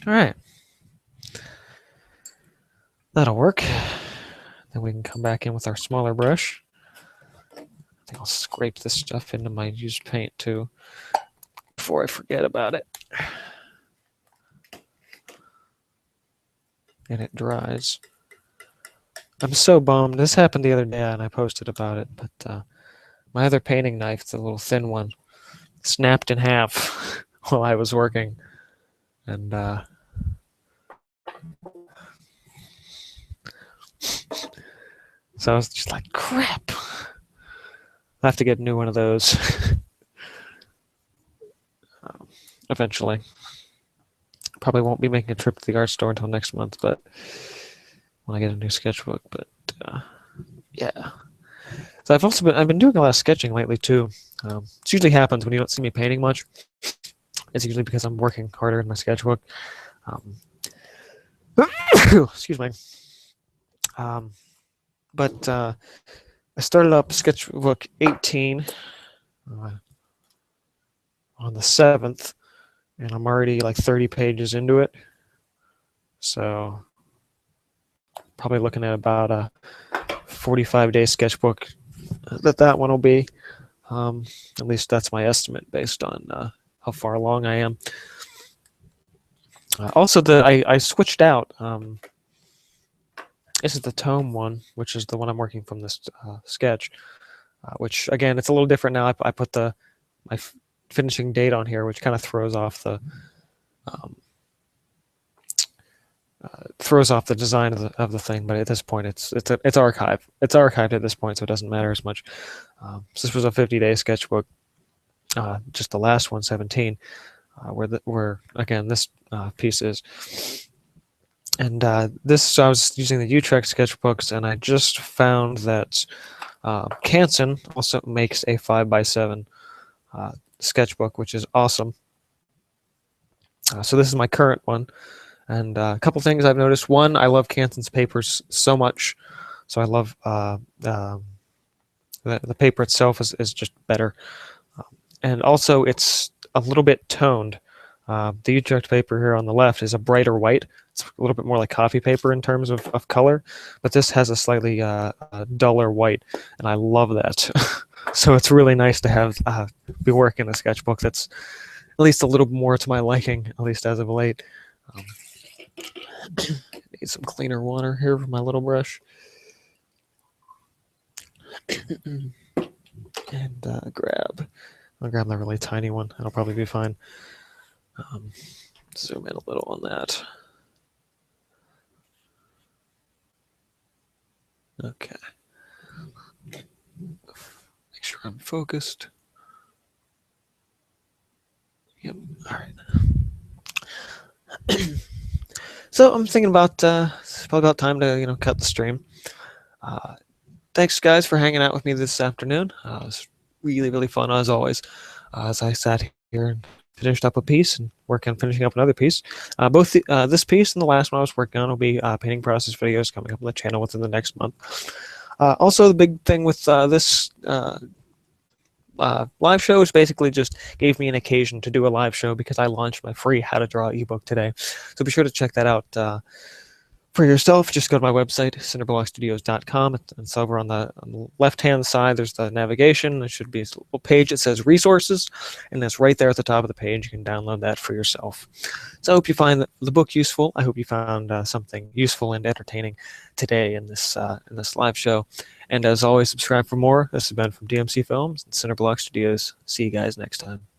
All right. That'll work. Then we can come back in with our smaller brush. I think I'll scrape this stuff into my used paint too, before I forget about it. And it dries. I'm so bummed. This happened the other day and I posted about it, but my other painting knife, the little thin one, snapped in half while I was working. And so I was just like, crap. I'll have to get a new one of those eventually. Probably won't be making a trip to the art store until next month, but when I get a new sketchbook. But yeah. So I've been doing a lot of sketching lately too. It usually happens when you don't see me painting much. It's usually because I'm working harder in my sketchbook. Excuse me. But I started up sketchbook 18 on the 7th, and I'm already like 30 pages into it. So probably looking at about a 45-day sketchbook that one will be. At least that's my estimate based on how far along I am. Also, I switched out. This is the tome one, which is the one I'm working from this sketch. Which again, it's a little different now. I put my finishing date on here, which kind of throws off the design of the thing. But at this point, it's archived. It's archived at this point, so it doesn't matter as much. So this was a 50-day sketchbook. Just the last one, 17, where again this piece is. And this, I was using the Utrecht sketchbooks, and I just found that Canson also makes a 5x7 sketchbook, which is awesome. So this is my current one. And a couple things I've noticed. One, I love Canson's papers so much. So I love the paper itself is just better. And also, it's a little bit toned. The Utrecht paper here on the left is a brighter white, It's a little bit more like coffee paper in terms of color, but this has a slightly duller white, and I love that. So it's really nice to have be working a sketchbook that's at least a little more to my liking, at least as of late. Um, need some cleaner water here for my little brush. And I'll grab the really tiny one. That'll probably be fine. Zoom in a little on that. Okay. Make sure I'm focused. Yep. All right. So I'm thinking about it's probably about time to cut the stream. Thanks guys for hanging out with me this afternoon. It was really fun as always. As I sat here and finished up a piece and working on finishing up another piece. Both this piece and the last one I was working on will be painting process videos coming up on the channel within the next month. Also, the big thing with this live show is basically just gave me an occasion to do a live show because I launched my free How to Draw ebook today. So be sure to check that out for yourself. Just go to my website, cinderblockstudios.com. It's over on the left-hand side. There's the navigation. There should be a little page that says resources, and that's right there at the top of the page. You can download that for yourself. So I hope you find the book useful. I hope you found something useful and entertaining today in this live show. And as always, subscribe for more. This has been from DMC Films and Cinderblock Studios. See you guys next time.